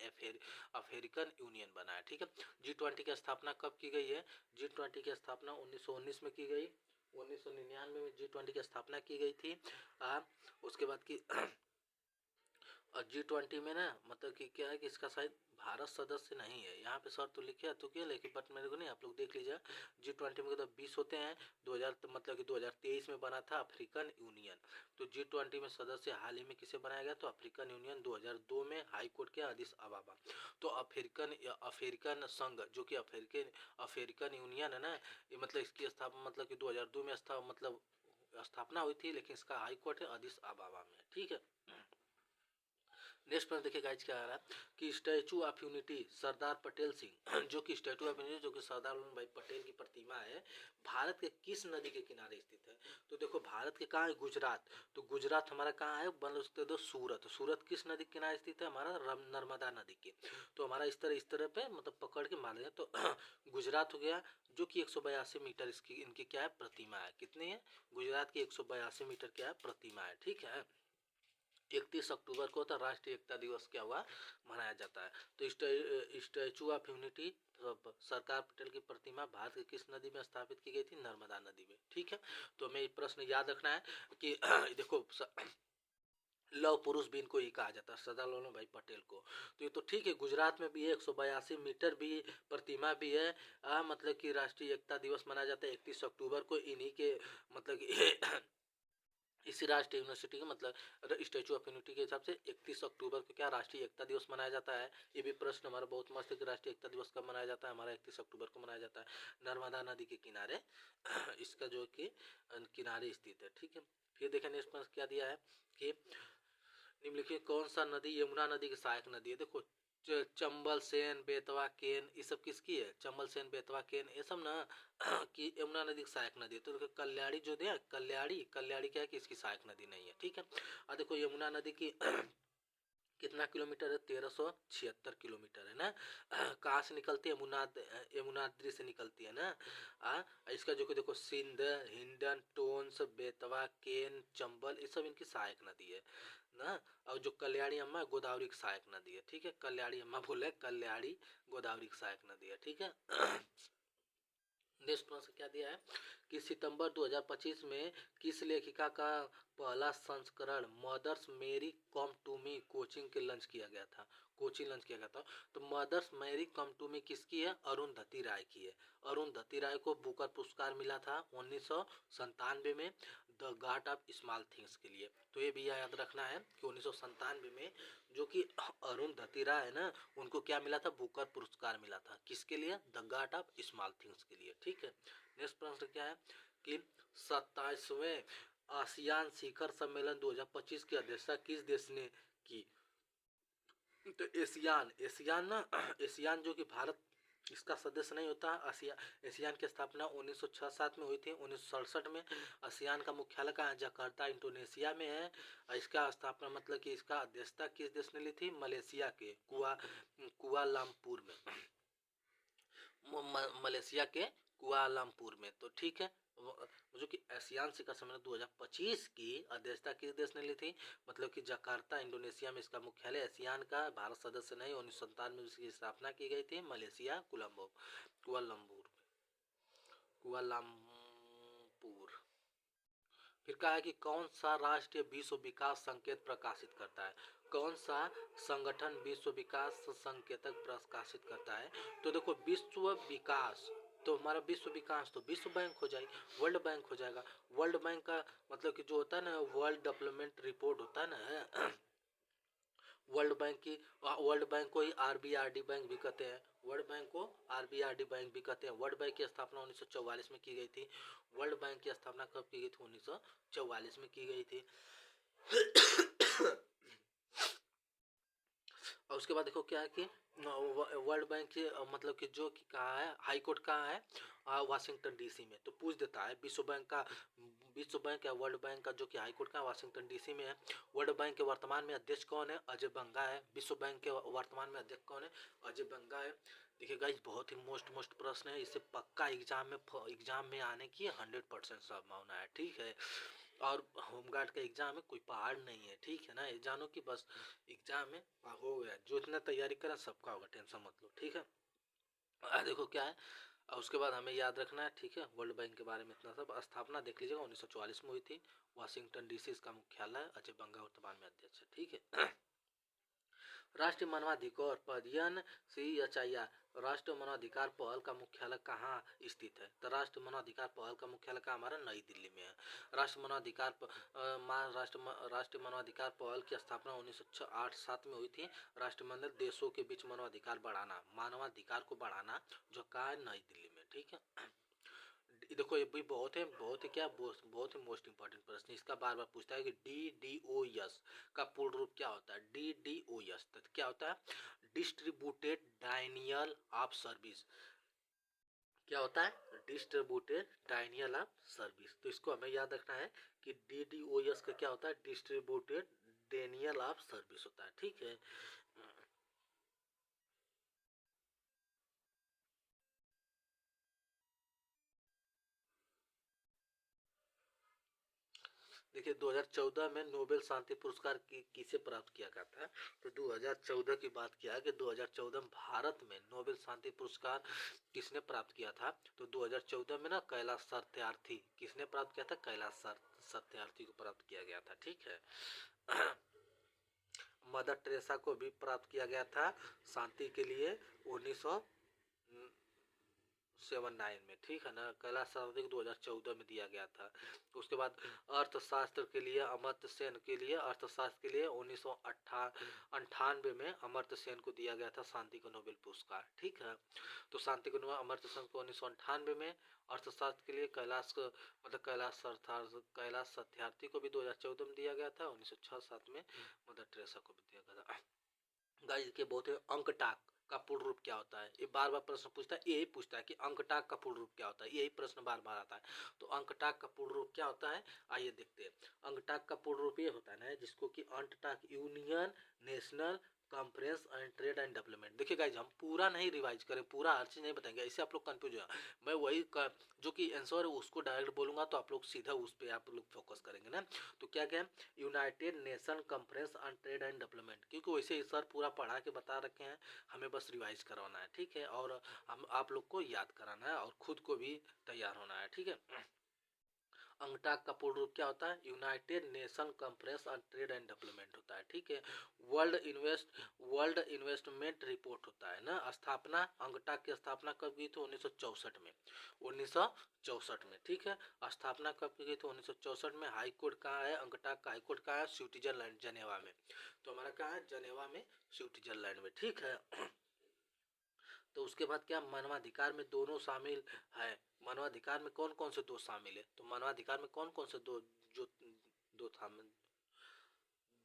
अफ्रीकन यूनियन बनाया, ठीक है। G20 की स्थापना कब की गई है? G20 की स्थापना 1919 में की गई, 1999 में G20 की स्थापना की गई थी। उसके बाद की और G20 में ना मतलब कि क्या है कि इसका शायद भारत सदस्य नहीं है, यहाँ पे सर तो लिखे तो क्या, लेकिन बट मेरे को नहीं, आप लोग देख लीजिए। G20 में तो 20 होते हैं, 2000 मतलब कि 2023 में बना था अफ्रीकन यूनियन। तो G20 में सदस्य हाल ही में किसे बनाया गया? तो अफ्रीकन यूनियन 2002 में हाई कोर्ट के आदेश अबाबा। तो अफ्रीकन संघ जो कि अफ्रीकन यूनियन है ना, ये मतलब इसकी स्थापना मतलब कि 2002 में स्थापना हुई थी, लेकिन इसका हाई कोर्ट है आदिस अबाबा में, ठीक है। नेक्स्ट प्रश्न देखिए गाइज क्या आ रहा है कि statue of unity Sardar Patel Singh जो कि स्टैचू ऑफ यूनिटी जो कि सरदार वल्लभ भाई पटेल की प्रतिमा है, भारत के किस नदी के किनारे स्थित है? तो देखो भारत के कहाँ है? गुजरात। तो गुजरात हमारा कहाँ है? दो सूरत। सूरत किस नदी के किनारे स्थित है? हमारा नर्मदा नदी के। तो हमारा इस तरह पे मतलब पकड़ के मान लिया तो गुजरात हो गया, जो कि 182 मीटर इसकी इनकी क्या है? प्रतिमा है। कितनी है? गुजरात की 182 मीटर क्या है? प्रतिमा है, ठीक है। 31 अक्टूबर को तो राष्ट्रीय एकता दिवस क्या हुआ? मनाया जाता है। तो statue of unity Sardar Patel की प्रतिमा भारत की किस नदी में स्थापित की गई थी? नर्मदा नदी में, ठीक है। तो हमें प्रश्न याद रखना है कि देखो लौह पुरुष भी इनको ही कहा जाता है, सरदार वल्लभ भाई पटेल को। तो ये तो ठीक है, गुजरात में भी है, 182 मीटर भी प्रतिमा भी है। मतलब कि राष्ट्रीय एकता दिवस मनाया जाता है 31 अक्टूबर को, इन्हीं के मतलब इसी राष्ट्रीय यूनिवर्सिटी के मतलब स्टैचू ऑफ यूनिटी के हिसाब से 31 अक्टूबर को क्या राष्ट्रीय एकता दिवस मनाया जाता है। ये भी प्रश्न हमारा बहुत मस्त है कि राष्ट्रीय एकता दिवस कब मनाया जाता है? हमारा 31 अक्टूबर को मनाया जाता है, नर्मदा नदी के किनारे इसका जो कि किनारे स्थित है, ठीक है। फिर देखें नेक्स्ट प्रश्न क्या दिया है कि निम्नलिखित कौन सा नदी यमुना नदी की सहायक नदी है? देखो चंबल सेन बेतवा केन ये सब किसकी है? चंबल सेन बेतवा केन ये सब ना कि यमुना नदी की सहायक नदी है। तो देखो कल्याणी जो दिया, कल्याणी क्या है कि इसकी सहायक नदी नहीं है, ठीक है। और देखो यमुना नदी की कितना किलोमीटर है? 1376 किलोमीटर है ना। कहाँ से निकलती है? यमुनाद्री से निकलती है ना। इसका जो कि देखो सिंध, हिंडन, टोंस, बेतवा, केन, चंबल ये सब इनकी सहायक नदी है ना। और जो कल्याणी अम्मा गोदावरी की सहायक नदी है, ठीक है। कल्याणी अम्मा बोले कल्याणी गोदावरी की सहायक नदी है, ठीक है। नेक्स्ट प्रश्न क्या दिया है कि सितंबर 2025 में किस लेखिका का पहला संस्करण मदर्स मेरी कम टू मी कोचिंग के लॉन्च किया गया था? कोचिंग लॉन्च किया गया था। तो मदर्स मेरी कम टू मी किसकी है? अरुंधति राय की है। अरुंधति राय को बुकर पुरस्कार मिला था 1997 में the guard of small things के लिए। तो ये भी याद रखना है कि 1997 में जो कि अरुंधति राय है ना, उनको क्या मिला था? बुकर पुरस्कार मिला था। किसके लिए? The guard of small things के लिए, ठीक है। नेक्स्ट प्रश्न क्या है कि 27वें आसियान शिखर सम्मेलन 2025 की अध्यक्षता किस देश ने की। तो एशियान एशियान ना एशियान जो कि भारत इसका सदस्य नहीं होता। एशियान की स्थापना 1906-7 में हुई थी। 1967 में आसियान का मुख्यालय कहाँ है? जकार्ता इंडोनेशिया में है। इसका स्थापना मतलब कि इसका अध्यक्षता किस देश ने ली थी? मलेशिया के कुआलालंपुर में। मलेशिया के कुआलालंपुर में। तो ठीक है, जो कि आसियान शिखर सम्मेलन 2025 की अध्यक्षता किस देश ने ली थी? मतलब कि जकार्ता इंडोनेशिया में इसका मुख्यालय। आसियान का भारत सदस्य नहीं। 1997 में इसकी स्थापना की गई थी मलेशिया कुआलालंपुर। फिर कहा है कि कौन सा राष्ट्रीय विश्व विकास संकेत प्रकाशित करता है? कौन सा संगठन विश्व विकास संकेतक प्रकाशित करता है? तो देखो, विश्व विकास तो हमारा विश्व विकास तो विश्व बैंक हो जाएगी, वर्ल्ड बैंक हो जाएगा। वर्ल्ड बैंक का मतलब कि जो होता है ना, वर्ल्ड डेवलपमेंट रिपोर्ट होता है ना, वर्ल्ड बैंक को ही आरबीआरडी बैंक भी कहते हैं। वर्ल्ड बैंक को आरबीआरडी बैंक भी कहते हैं। वर्ल्ड बैंक की स्थापना 1944 में की गई थी। वर्ल्ड बैंक की स्थापना कब की गई थी? 1944 में की गई थी। और उसके बाद देखो क्या है कि वर्ल्ड बैंक की मतलब कि जो कि कहाँ है, हाई कोर्ट कहाँ है? वाशिंगटन डीसी में। तो पूछ देता है विश्व बैंक या वर्ल्ड बैंक का जो कि हाई कोर्ट का वाशिंगटन डीसी में है। वर्ल्ड बैंक के वर्तमान में अध्यक्ष कौन है? अजय बंगा है। विश्व बैंक के वर्तमान में अध्यक्ष कौन है? अजय बंगा है। देखिए गाइस, बहुत ही मोस्ट प्रश्न है, इसे पक्का एग्जाम में आने की 100% संभावना है। ठीक है, और होमगार्ड का एग्जाम है, कोई पहाड़ नहीं है। ठीक है ना, ये जानो कि बस एग्जाम में हो गया, जो इतना तैयारी करा सबका होगा, टेंशन मत लो। ठीक है, देखो क्या है, और उसके बाद हमें याद रखना है। ठीक है, वर्ल्ड बैंक के बारे में इतना सब। स्थापना देख लीजिएगा, 1944 में हुई थी। वाशिंगटन डीसी इसका मुख्यालय है। अजय बंगा वर्तमान में अध्यक्ष है। ठीक है। राष्ट्रीय मानवाधिकार पद राष्ट्रीय मानवाधिकार पहल का मुख्यालय कहाँ स्थित है? तो राष्ट्रीय मानवाधिकार पहल का मुख्यालय कहाँ? हमारा नई दिल्ली में है। राष्ट्रीय मानवाधिकार पहल की स्थापना 1908-7 में हुई थी। राष्ट्रमंडल देशों के बीच मानवाधिकार को बढ़ाना जो कहा है? नई दिल्ली में। ठीक है। देखो, ये भी बहुत ही मोस्ट इंपॉर्टेंट प्रश्न। इसका बार बार पूछता है कि DDoS का पूर्ण रूप क्या होता है? DDoS तो क्या होता है? Distributed denial of service. क्या होता है? Distributed denial of service. तो इसको हमें याद रखना है कि DDoS का क्या होता है? डिस्ट्रीब्यूटेड डेनियल ऑफ सर्विस होता है। ठीक है। देखिए, 2014 में नोबेल शांति पुरस्कार किसे प्राप्त किया गया था? तो 2014 की बात किया है कि 2014 में भारत में नोबेल शांति पुरस्कार किसने प्राप्त किया था? तो 2014 में ना कैलाश सत्यार्थी। किसने प्राप्त किया था? कैलाश सत्यार्थी को प्राप्त किया गया था। ठीक है। मदर टेरेसा को भी प्राप्त किया गया था शांति के लिए 1979 में। ठीक है ना, कैलाश सत्यार्थी को 2014 में दिया गया था। उसके बाद अर्थशास्त्र के लिए अमर्त्य सेन के लिए 1998 में अमर्त्य सेन को दिया गया था शांति का नोबेल पुरस्कार। ठीक है, तो शांति को अमर्त्य सेन को 1998 में, अर्थशास्त्र के लिए कैलाश सत्यार्थी को भी 2014 में दिया गया था। 1906-7 में मदर टेरेसा को भी दिया गया था। गाइस के बहुत अंकटाक का पूर्ण रूप क्या होता है? ये बार बार प्रश्न पूछता है, यही पूछता है कि अंकटाक का पूर्ण रूप क्या होता है। यही प्रश्न बार बार आता है। तो अंकटाक का पूर्ण रूप क्या होता है? आइए देखते हैं। अंकटाक का पूर्ण रूप ये होता है ना, जिसको कि UNCTAD union national conference and trade and development. देखिए गाइज, हम पूरा नहीं रिवाइज करें, पूरा हर चीज नहीं बताएंगे, ऐसे आप लोग कंफ्यूज हो। मैं वही जो कि आंसर है उसको डायरेक्ट बोलूंगा, तो आप लोग सीधा उस पर आप लोग फोकस करेंगे ना। तो क्या क्या? United nation conference on trade and development, क्योंकि वैसे ही सर पूरा पढ़ा के बता रखे हैं, हमें बस रिवाइज करवाना है। ठीक है, और हम आप लोग को याद कराना है और खुद को भी तैयार होना है। ठीक है। अंकटाक का पूर्ण रूप क्या होता है? United nation conference on trade and development होता है। ठीक है। वर्ल्ड इन्वेस्टमेंट रिपोर्ट होता है ना। स्थापना अंकटाक की स्थापना कब की थी? 1964 में। 1964 में। ठीक है, स्थापना कब की गई थी? 1964 में। हाई कोर्ट कहाँ है? अंकटाक का हाई कोर्ट कहाँ है? स्विट्जरलैंड, जनेवा में। तो हमारा कहाँ है? जनेवा में, स्विट्जरलैंड में। ठीक है। तो उसके बाद क्या? मानवाधिकार में दोनों शामिल है। मानवाधिकार में कौन कौन से दो शामिल है? तो मानवाधिकार में कौन कौन से दो जो दो शामिल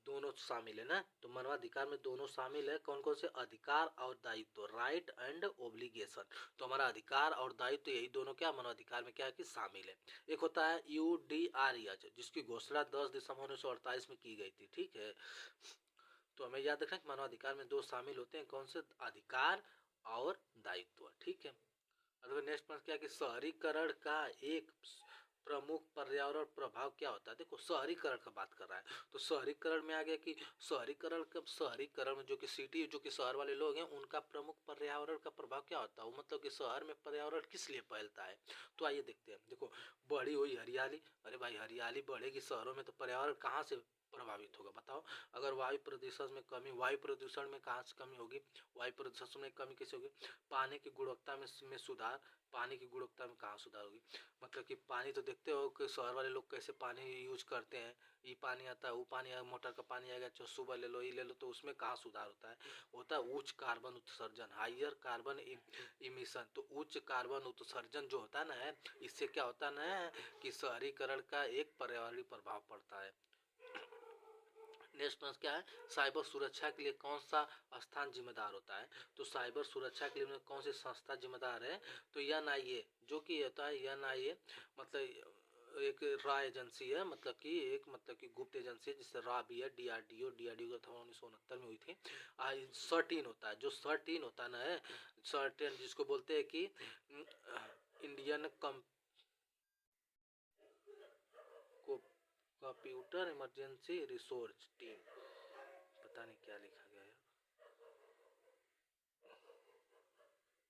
दोनों शामिल है ना, तो मानवाधिकार में दोनों शामिल है। कौन कौन से? अधिकार और दायित्व, राइट एंड ओब्लिगेशन। तो हमारा अधिकार और दायित्व यही दोनों क्या मानवाधिकार में क्या है कि शामिल है। एक होता है UDREH जिसकी घोषणा 10 दिसंबर 1948 में की गई थी, ठीक है। तो हमें याद रखना कि मानवाधिकार में दो शामिल होते हैं, कौन से? अधिकार और दायित्व, ठीक है। और नेक्स्ट प्रश्न क्या है कि शहरीकरण का एक प्रमुख पर्यावरण प्रभाव क्या होता है। देखो शहरीकरण का बात कर रहा है, तो शहरीकरण में आ गया कि शहरीकरण में जो कि सिटी, जो कि शहर वाले लोग हैं, उनका प्रमुख पर्यावरण का प्रभाव क्या होता है। वो मतलब कि शहर में पर्यावरण किस लिए फैलता है। तो आइए देखते हैं। देखो बढ़ी हुई हरियाली, अरे भाई हरियाली बढ़ेगी शहरों में तो पर्यावरण कहाँ से प्रभावित होगा बताओ। अगर वायु प्रदूषण में कमी, वायु प्रदूषण में कहाँ से कमी होगी, वायु प्रदूषण में कमी कैसे होगी। पानी की गुणवत्ता में सुधार, पानी की गुणवत्ता में कहाँ सुधार होगी। मतलब कि पानी तो देखते हो कि शहर वाले लोग कैसे पानी यूज करते हैं, ये पानी आता है, वो पानी आया, मोटर का पानी आएगा, जो सुबह ले लो, ये ले लो, तो उसमें कहाँ सुधार होता है। होता है उच्च कार्बन उत्सर्जन, हाइयर कार्बन इमिशन। तो उच्च कार्बन उत्सर्जन जो होता है ना, इससे क्या होता है ना कि शहरीकरण का एक पर्यावरणीय प्रभाव पड़ता है। नेक्स्ट प्रश्न क्या है, साइबर सुरक्षा के लिए कौन सा स्थान जिम्मेदार होता है। तो साइबर सुरक्षा के लिए कौन सी संस्था जिम्मेदार है। तो NIA जो कि होता है, NIA मतलब एक रॉ एजेंसी है, मतलब कि एक मतलब कि गुप्त एजेंसी है, जिससे रॉ भी है। DRDO का था 1969 में हुई थी। 13 होता है, जो 13 होता है ना, 13 जिसको बोलते हैं कि Indian computer emergency resource team, पता नहीं क्या लिखा गया है,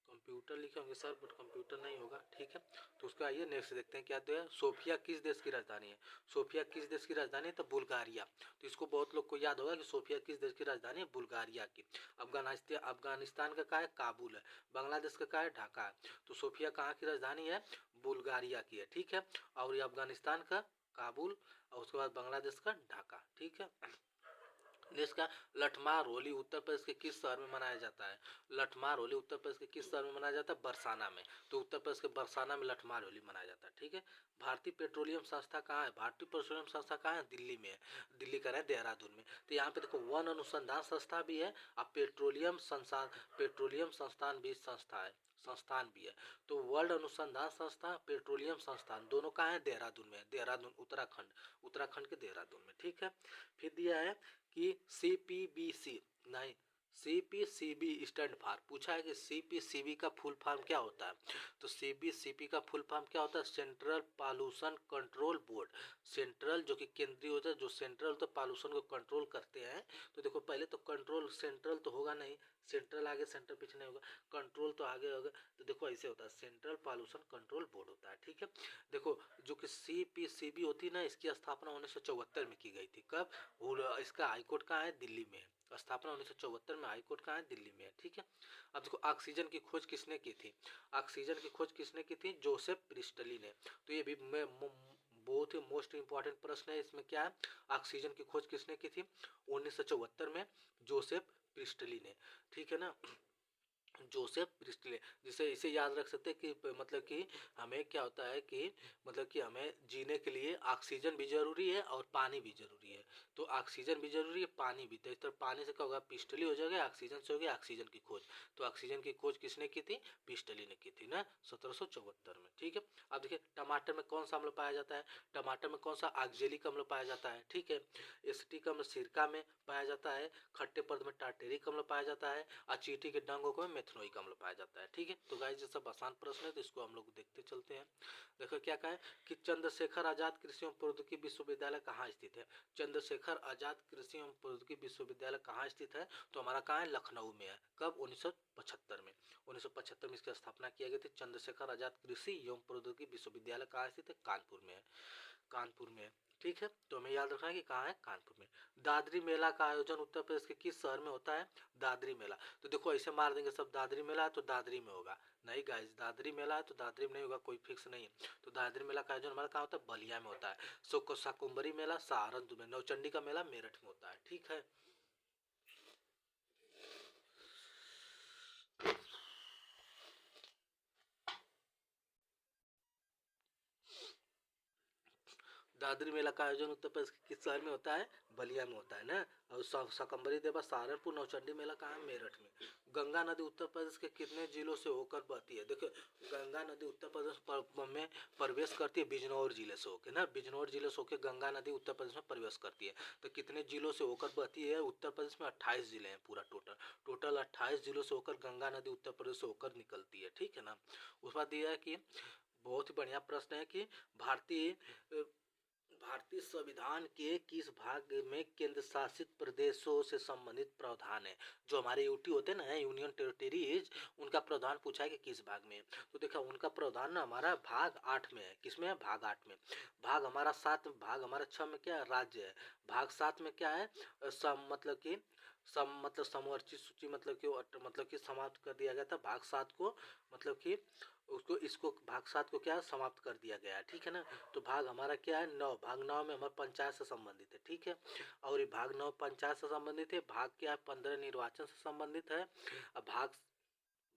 कंप्यूटर लिखे होंगे सर, बट कंप्यूटर नहीं होगा, ठीक है। तो उसका आइए नेक्स्ट देखते हैं क्या तो है। सोफिया किस देश की राजधानी है। सोफिया किस देश की राजधानी है, तो बुल्गारिया। तो इसको बहुत लोग को याद होगा कि सोफिया किस देश की राजधानी है, बुल्गारिया की। अफगानिस्तान का है काबुल है। बांग्लादेश का है ढाका है। तो सोफिया कहाँ की राजधानी है, बुल्गारिया की है, ठीक है। और ये अफगानिस्तान का काबुल, और उसके बाद बांग्लादेश का ढाका, ठीक है। देश का लठमार होली उत्तर प्रदेश के किस शहर में मनाया जाता है। लठमार होली उत्तर प्रदेश के किस शहर में मनाया जाता है, बरसाना में। तो उत्तर प्रदेश के बरसाना में लठमार होली मनाया जाता है, ठीक है। भारतीय पेट्रोलियम संस्था कहाँ है। भारतीय पेट्रोलियम संस्था कहाँ है, दिल्ली में है। दिल्ली का है देहरादून में। तो यहाँ पे देखो वन अनुसंधान संस्था भी है और पेट्रोलियम संस्थान भी संस्थान भी है। तो वर्ल्ड अनुसंधान संस्था, पेट्रोलियम संस्थान दोनों कहाँ है, देहरादून में है। देहरादून उत्तराखंड, उत्तराखंड के देहरादून में, ठीक है। फिर दिया है कि CPBC नहीं, CPCB स्टैंड फॉर, पूछा है कि CPCB का फुल फॉर्म क्या होता है। तो CPCB का फुल फॉर्म क्या होता है, central pollution control board. Central जो कि केंद्रीय होता है, जो सेंट्रल तो पॉल्यूशन को कंट्रोल करते हैं। तो देखो पहले तो कंट्रोल सेंट्रल तो होगा नहीं, सेंट्रल आगे सेंट्रल पीछे नहीं होगा, कंट्रोल तो आगे होगा। तो देखो ऐसे होता है, सेंट्रल पॉल्यूशन कंट्रोल बोर्ड होता है, ठीक है। देखो जो कि CPCB होती है ना, इसकी स्थापना 1974 में की गई थी। कब, और इसका हाईकोर्ट कहाँ है, दिल्ली में है। स्थापना 1974 में, हाईकोर्ट कहाँ है, दिल्ली में है, ठीक है। अब देखो ऑक्सीजन की खोज किसने की थी। ऑक्सीजन की खोज किसने की थी, जोसेफ प्रिस्टली ने। तो ये भी बहुत ही मोस्ट इंपॉर्टेंट प्रश्न है। इसमें क्या है, ऑक्सीजन की खोज किसने की थी, 1974 में, जोसेफ प्रिस्टली ने, ठीक है ना। जोसेफ प्रिस्टले, जिसे इसे याद रख सकते हैं कि मतलब कि हमें क्या होता है कि मतलब कि हमें जीने के लिए ऑक्सीजन भी जरूरी है और पानी भी जरूरी है। तो ऑक्सीजन भी जरूरी है, पानी भी। तो इस तरह पानी से क्या होगा, पिस्टली हो जाएगा, ऑक्सीजन से हो गया ऑक्सीजन की खोज। तो ऑक्सीजन की खोज किसने की थी, पिस्टली ने की थी ना, 1774 में, ठीक है। अब देखिए टमाटर में कौन सा अम्ल पाया जाता है। टमाटर में कौन सा ऑक्जेलिक अम्ल पाया जाता है, ठीक है। एसिटिक अम्ल सिरका में पाया जाता है। खट्टे पदार्थ में टार्टेरिक अम्ल पाया जाता है। और चींटी के डंगों को मेथनोइक अम्ल पाया जाता है, ठीक है। तो गाइस ये सब आसान प्रश्न है, तो इसको हम लोग देखते चलते हैं। देखो क्या कहा है कि चंद्रशेखर आजाद कृषि एवं प्रौद्योगिकी विश्वविद्यालय कहाँ स्थित है। चंद्रशेखर आजाद कृषि एवं प्रौद्योगिकी विश्वविद्यालय कहाँ स्थित है, तो हमारा कहाँ है, लखनऊ में है। कब, 1975 में। 1975 में इसकी स्थापना किया गया थी। चंद्रशेखर आजाद कृषि एवं प्रौद्योगिकी विश्वविद्यालय कहाँ स्थित है, कानपुर में है। कानपुर में है, ठीक है। तो हमें याद रखना है कि कहाँ है, कानपुर में। दादरी मेला का आयोजन उत्तर प्रदेश के किस शहर में होता है, दादरी मेला। तो देखो ऐसे मार देंगे सब, दादरी मेला है तो दादरी में होगा, नहीं गाइस, दादरी मेला है तो दादरी में नहीं होगा, कोई फिक्स नहीं है। तो दादरी मेला का आयोजन हमारा कहाँ होता है, बलिया में होता है। शाकुंभरी मेला सहारनपुर में, नौचंडी का मेला मेरठ में होता है, ठीक है। दादरी मेला का आयोजन उत्तर प्रदेश के किस शहर में होता है? बलिया में होता है ना। और शकंबरी देवा सहारनपुर, नौचंडी मेला कहाँ है? मेरठ में। गंगा नदी उत्तर प्रदेश के कितने जिलों से होकर बहती है? देखो गंगा नदी उत्तर प्रदेश में प्रवेश करती है बिजनौर जिले से होकर ना, बिजनौर जिले से होकर गंगा नदी उत्तर प्रदेश में प्रवेश करती है। तो कितने जिलों से होकर बहती है? उत्तर प्रदेश में 28 जिले हैं पूरा टोटल 28 जिलों से होकर गंगा नदी उत्तर प्रदेश से होकर निकलती है, ठीक है ना। उसके बाद दिया है कि बहुत ही बढ़िया प्रश्न है कि भारतीय संविधान के किस भाग में केंद्र शासित प्रदेशों से संबंधित प्रावधान है? जो हमारे यूटी होते हैं ना, यूनियन टेरिटरीज, उनका प्रावधान पूछा है कि किस भाग में। तो देखा उनका प्रावधान ना हमारा भाग 8 में है। किसमें है? भाग 8 में। भाग हमारा 7, भाग हमारा 6 में क्या है? राज्य है। भाग 7 में क्या है? मतलब समवर्ती सूची मतलब कि समाप्त कर दिया गया था भाग 7 को, मतलब कि इसको भाग 7 को क्या समाप्त कर दिया गया है, ठीक है ना। तो भाग हमारा क्या है? 9। भाग 9 में हमारा पंचायत से संबंधित है, ठीक है। और ये भाग 9 पंचायत से संबंधित है। भाग क्या है? 15 निर्वाचन से संबंधित है। अब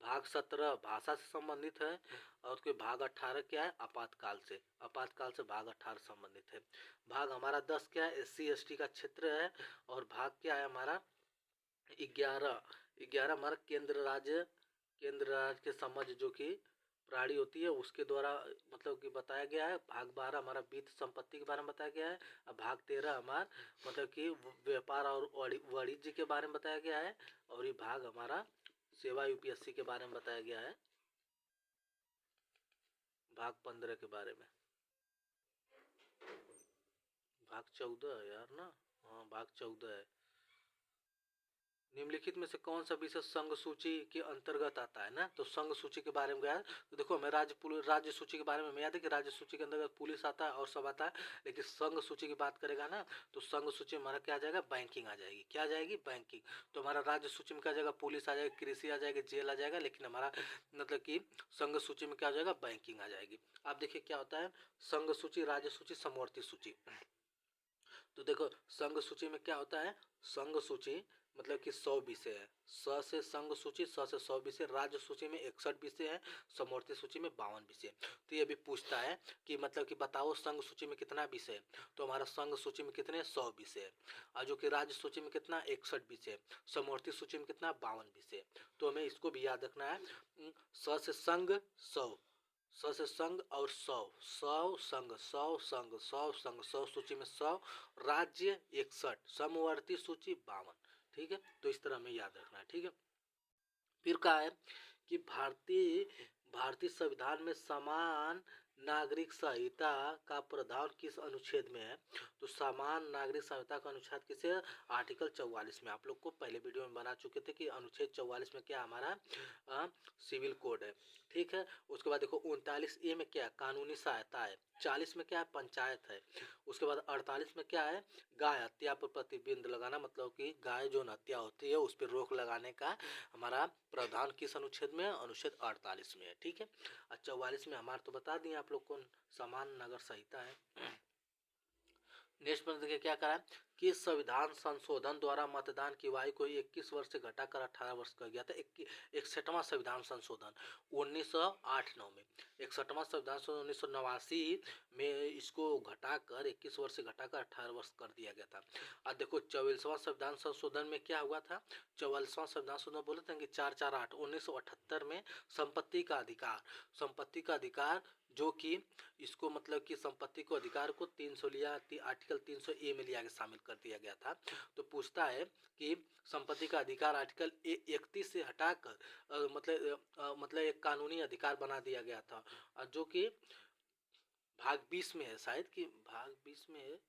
भाग 17 भाषा से संबंधित है। और उसके भाग 18 क्या है? आपातकाल से भाग 18 संबंधित है। भाग हमारा 10 क्या है? SC ST का क्षेत्र है। और भाग क्या है हमारा? 11 हमारा केंद्र राज्य के समझ जो कि प्राणी होती है उसके द्वारा मतलब कि बताया गया है। भाग 12 हमारा वित्त संपत्ति के बारे में बताया गया है। अब भाग 13 हमारा मतलब कि व्यापार और वाणिज्य के बारे में बताया गया है। और ये भाग हमारा सेवा UPSC के बारे में बताया गया है, भाग 15 के बारे में। भाग 14 है यार ना, हाँ भाग 14 है। निम्नलिखित में से कौन सा विषय संघ सूची के अंतर्गत आता है ना? तो संघ सूची के बारे में गया। तो देखो हमें राज्य सूची के बारे में याद है कि राज्य सूची के अंतर्गत पुलिस आता है और सब आता है। लेकिन संघ सूची की बात करेगा ना तो संघ सूची में हमारा क्या आ जाएगा? बैंकिंग आ जाएगी। क्या आ जाएगी? बैंकिंग। तो हमारा राज्य सूची में क्या आ जाएगा? पुलिस आ जाएगी, कृषि आ जाएगी, जेल आ जाएगा। लेकिन हमारा मतलब कि संघ सूची में क्या आ जाएगा? बैंकिंग आ जाएगी। आप देखिए क्या होता है संघ सूची, राज्य सूची, समवर्ती सूची। तो देखो संघ सूची में क्या होता है? संघ सूची मतलब कि 100 विषय है। से संघ सूची 100 विषय। राज्य सूची में 61 विषय है। समवर्ती सूची में 52 विषय। तो ये भी पूछता है कि मतलब कि बताओ संघ सूची में कितना विषय है? तो हमारा संघ सूची में कितने? 100 विषय है। और जो कि राज्य सूची में कितना? 61 विषय। समवर्ती सूची में कितना? 52 विषय। तो हमें इसको भी याद रखना है। से संघ 100, से संघ और 100 संघ, 100 सूची में 100, राज्य 61, समवर्ती सूची 52, ठीक है। तो इस तरह हमें याद रखना है, ठीक है। फिर कहा है कि भारतीय संविधान में समान नागरिक संहिता का प्रावधान किस अनुच्छेद में है? तो समान नागरिक संहिता का अनुच्छेद किसे? आर्टिकल 44 में। आप लोग को पहले वीडियो में बना चुके थे कि अनुच्छेद 44 में क्या हमारा सिविल कोड है, ठीक है। उसके बाद देखो 39A में क्या है? कानूनी सहायता है। 40 में क्या है? पंचायत है। उसके बाद 48 में क्या है? गाय हत्या पर प्रतिबंध लगाना, मतलब कि गाय जो हत्या होती है उस पर रोक लगाने का हमारा प्रावधान किस अनुच्छेद में है? अनुच्छेद 48 में है, ठीक है। और 44 में हमारा तो बता दिए आप लोग को समान नगर संहिता है। नेक्स्ट में देखिए क्या करा कि संविधान संशोधन द्वारा मतदान की आयु को 21 वर्ष से घटाकर 18 वर्ष कर गया था। 61वां संविधान संशोधन 1908-9 में। 61वां संविधान संशोधन 1989 में इसको घटाकर 21 वर्ष से घटाकर 18 वर्ष कर दिया गया था। अब देखो 44वां संविधान संशोधन में क्या हुआ था? 44वां संविधान संशोधन बोले थे कि 448 1978 में संपत्ति का अधिकार जो कि इसको मतलब कि संपत्ति को अधिकार को 300 लिया आर्टिकल 300A में लिया शामिल कर दिया गया था। तो पूछता है कि संपत्ति का अधिकार आर्टिकल 31 से हटाकर मतलब एक कानूनी अधिकार बना दिया गया था, जो कि भाग 20 में है, शायद कि भाग 20 में है,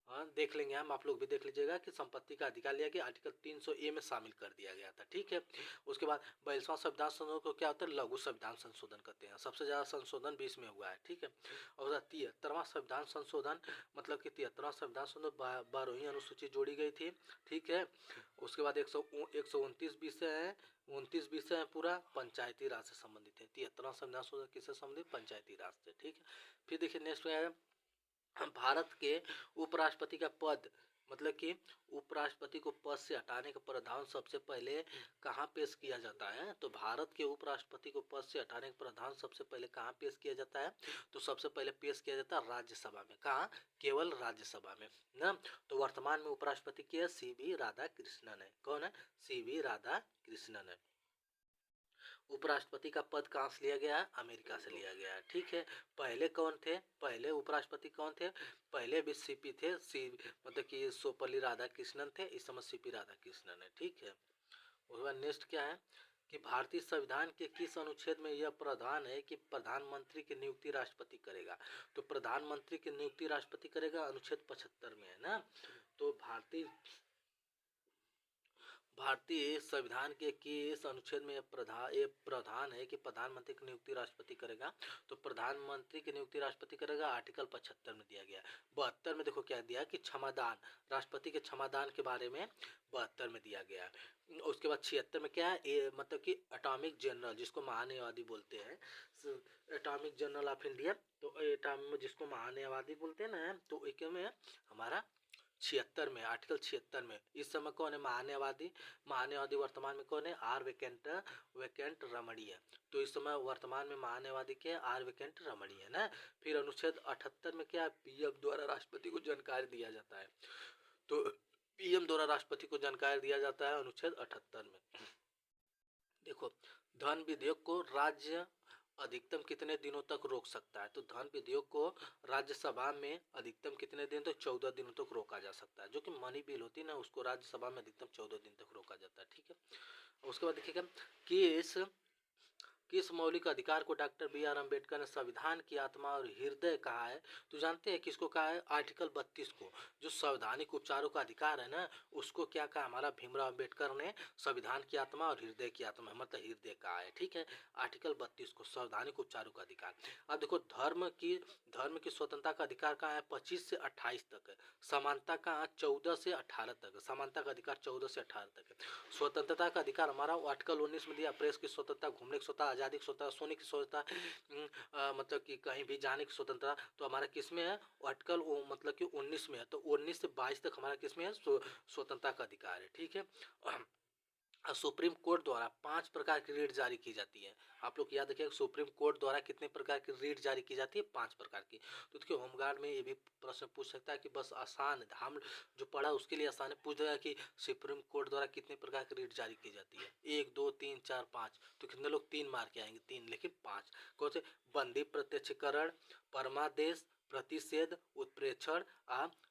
हाँ देख लेंगे हम, आप लोग भी देख लीजिएगा कि संपत्ति का अधिकार लिया गया आर्टिकल 300A में शामिल कर दिया गया था, ठीक है। उसके बाद 42वां संविधान संशोधन को क्या होता है? लघु संविधान संशोधन कहते हैं। सबसे ज्यादा संशोधन 20 में हुआ है, ठीक है। और 73वां संविधान संशोधन मतलब कि 73वां संविधान संशोधन 12वीं अनुसूची जोड़ी गई थी, ठीक है। उसके बाद 129 विषय है, 29 विषय है पूरा पंचायती राज से संबंधित है। 73वां संविधान संशोधन किससे संबंधित? पंचायती राज से, ठीक है। फिर देखिए नेक्स्ट में भारत के उपराष्ट्रपति का पद मतलब कि उपराष्ट्रपति को पद से हटाने का प्रावधान सबसे पहले कहाँ पेश किया जाता है? तो भारत के उपराष्ट्रपति को पद से हटाने का प्रावधान सबसे पहले कहाँ पेश किया जाता है? तो सबसे पहले पेश किया जाता है राज्यसभा में। कहाँ? केवल राज्यसभा में ना। तो वर्तमान में उपराष्ट्रपति के सी.वी. राधाकृष्णन है। कौन है? सी.वी. राधाकृष्णन है। उपराष्ट्रपति का पद कहाँ से लिया गया है? अमेरिका से लिया गया है। ठीक है। पहले कौन थे? पहले उपराष्ट्रपति कौन थे? पहले भी सीपी थे। मतलब कि सर्वपल्ली राधाकृष्णन थे। इस समय सीपी राधाकृष्णन है। ठीक है। उसके बाद नेक्स्ट क्या है कि भारतीय संविधान के किस अनुच्छेद में यह प्रावधान है कि प्रधानमंत्री की नियुक्ति राष्ट्रपति करेगा? तो प्रधानमंत्री की नियुक्ति राष्ट्रपति करेगा, अनुच्छेद 75 में है ना। तो भारतीय संविधान के किस अनुच्छेद में प्रावधान है कि प्रधानमंत्री की नियुक्ति राष्ट्रपति करेगा? तो प्रधानमंत्री की नियुक्ति राष्ट्रपति करेगा, आर्टिकल 75 में दिया गया है। 72 में देखो क्या दिया कि क्षमादान, राष्ट्रपति के क्षमादान के बारे में 72 में दिया गया है। उसके बाद 76 में क्या है? मतलब कि एटॉमिक जनरल, जिसको महान्यायवादी बोलते हैं, एटॉमिक जनरल ऑफ इंडिया, तो एटॉमिक जिसको महान्यायवादी बोलते हैं ना, तो एक में हमारा 76 में, आर्टिकल 76 में इस समय कौन है? महान्यायवादी वर्तमान में कौन है? आर वेकेंट रमणी है। तो इस समय वर्तमान में महान्यायवादी के आर वेकेंट रमणी है ना। फिर अनुच्छेद 78 में क्या? पीएम द्वारा राष्ट्रपति को जानकारी दिया जाता है। तो पीएम द्वारा राष्ट्रपति को जानकारी दिया जाता है अनुच्छेद 78 में। देखो, धन विधेयक को राज्य अधिकतम कितने दिनों तक रोक सकता है? तो धन विधेयक को राज्यसभा में अधिकतम कितने दिन तक? 14 दिनों तक रोका जा सकता है। जो कि मनी बिल होती है ना, उसको राज्यसभा में अधिकतम 14 दिन तक रोका जाता है। ठीक है। उसके बाद देखिएगा किस मौलिक अधिकार को डॉक्टर बी.आर. अम्बेडकर ने संविधान की आत्मा और हृदय कहा है? तो जानते हैं किसको कहा है? आर्टिकल 32 को। जो संवैधानिक उपचारों का अधिकार है ना, उसको क्या कहा? हमारा भीमराव अम्बेडकर ने संविधान की आत्मा और हृदय की आत्मा, मतलब हृदय कहा है। ठीक है। आर्टिकल 32 को, संवैधानिक उपचारों का अधिकार। अब देखो, धर्म की स्वतंत्रता का अधिकार कहाँ है? 25 से 28 तक है। समानता कहाँ? 14 से 18 तक है। समानता का अधिकार 14 से 18 तक है। स्वतंत्रता का अधिकार हमारा आर्टिकल 19 में दिया, प्रेस की स्वतंत्रता, घूमने की स्वतंत्रता, आजादी की स्वतंत्रता, सोने की स्वतंत्रता, मतलब कि कहीं भी जाने की स्वतंत्रता। तो हमारा किसमें है? आर्टिकल मतलब कि 19 में है। तो 19 से 22 तक हमारा किसमें है? स्वतंत्रता का अधिकार है। ठीक है। सुप्रीम कोर्ट द्वारा 5 प्रकार की रीट जारी की जाती है। आप लोग याद रखिए, सुप्रीम कोर्ट द्वारा कितने प्रकार की रीट जारी की जाती है? 5 प्रकार की। तो देखिए, होमगार्ड में ये भी प्रश्न पूछ सकता है कि बस आसान, हम जो पढ़ा उसके लिए आसान है, पूछ देगा कि सुप्रीम कोर्ट द्वारा कितने प्रकार की रीट जारी की जाती है? 1 2 3 4 5। तो कितने लोग 3 मार के आएंगे? 3, लेकिन 5 कौन से? बंदी प्रत्यक्षीकरण, परमादेश, प्रतिषेध, उत्प्रेक्षण,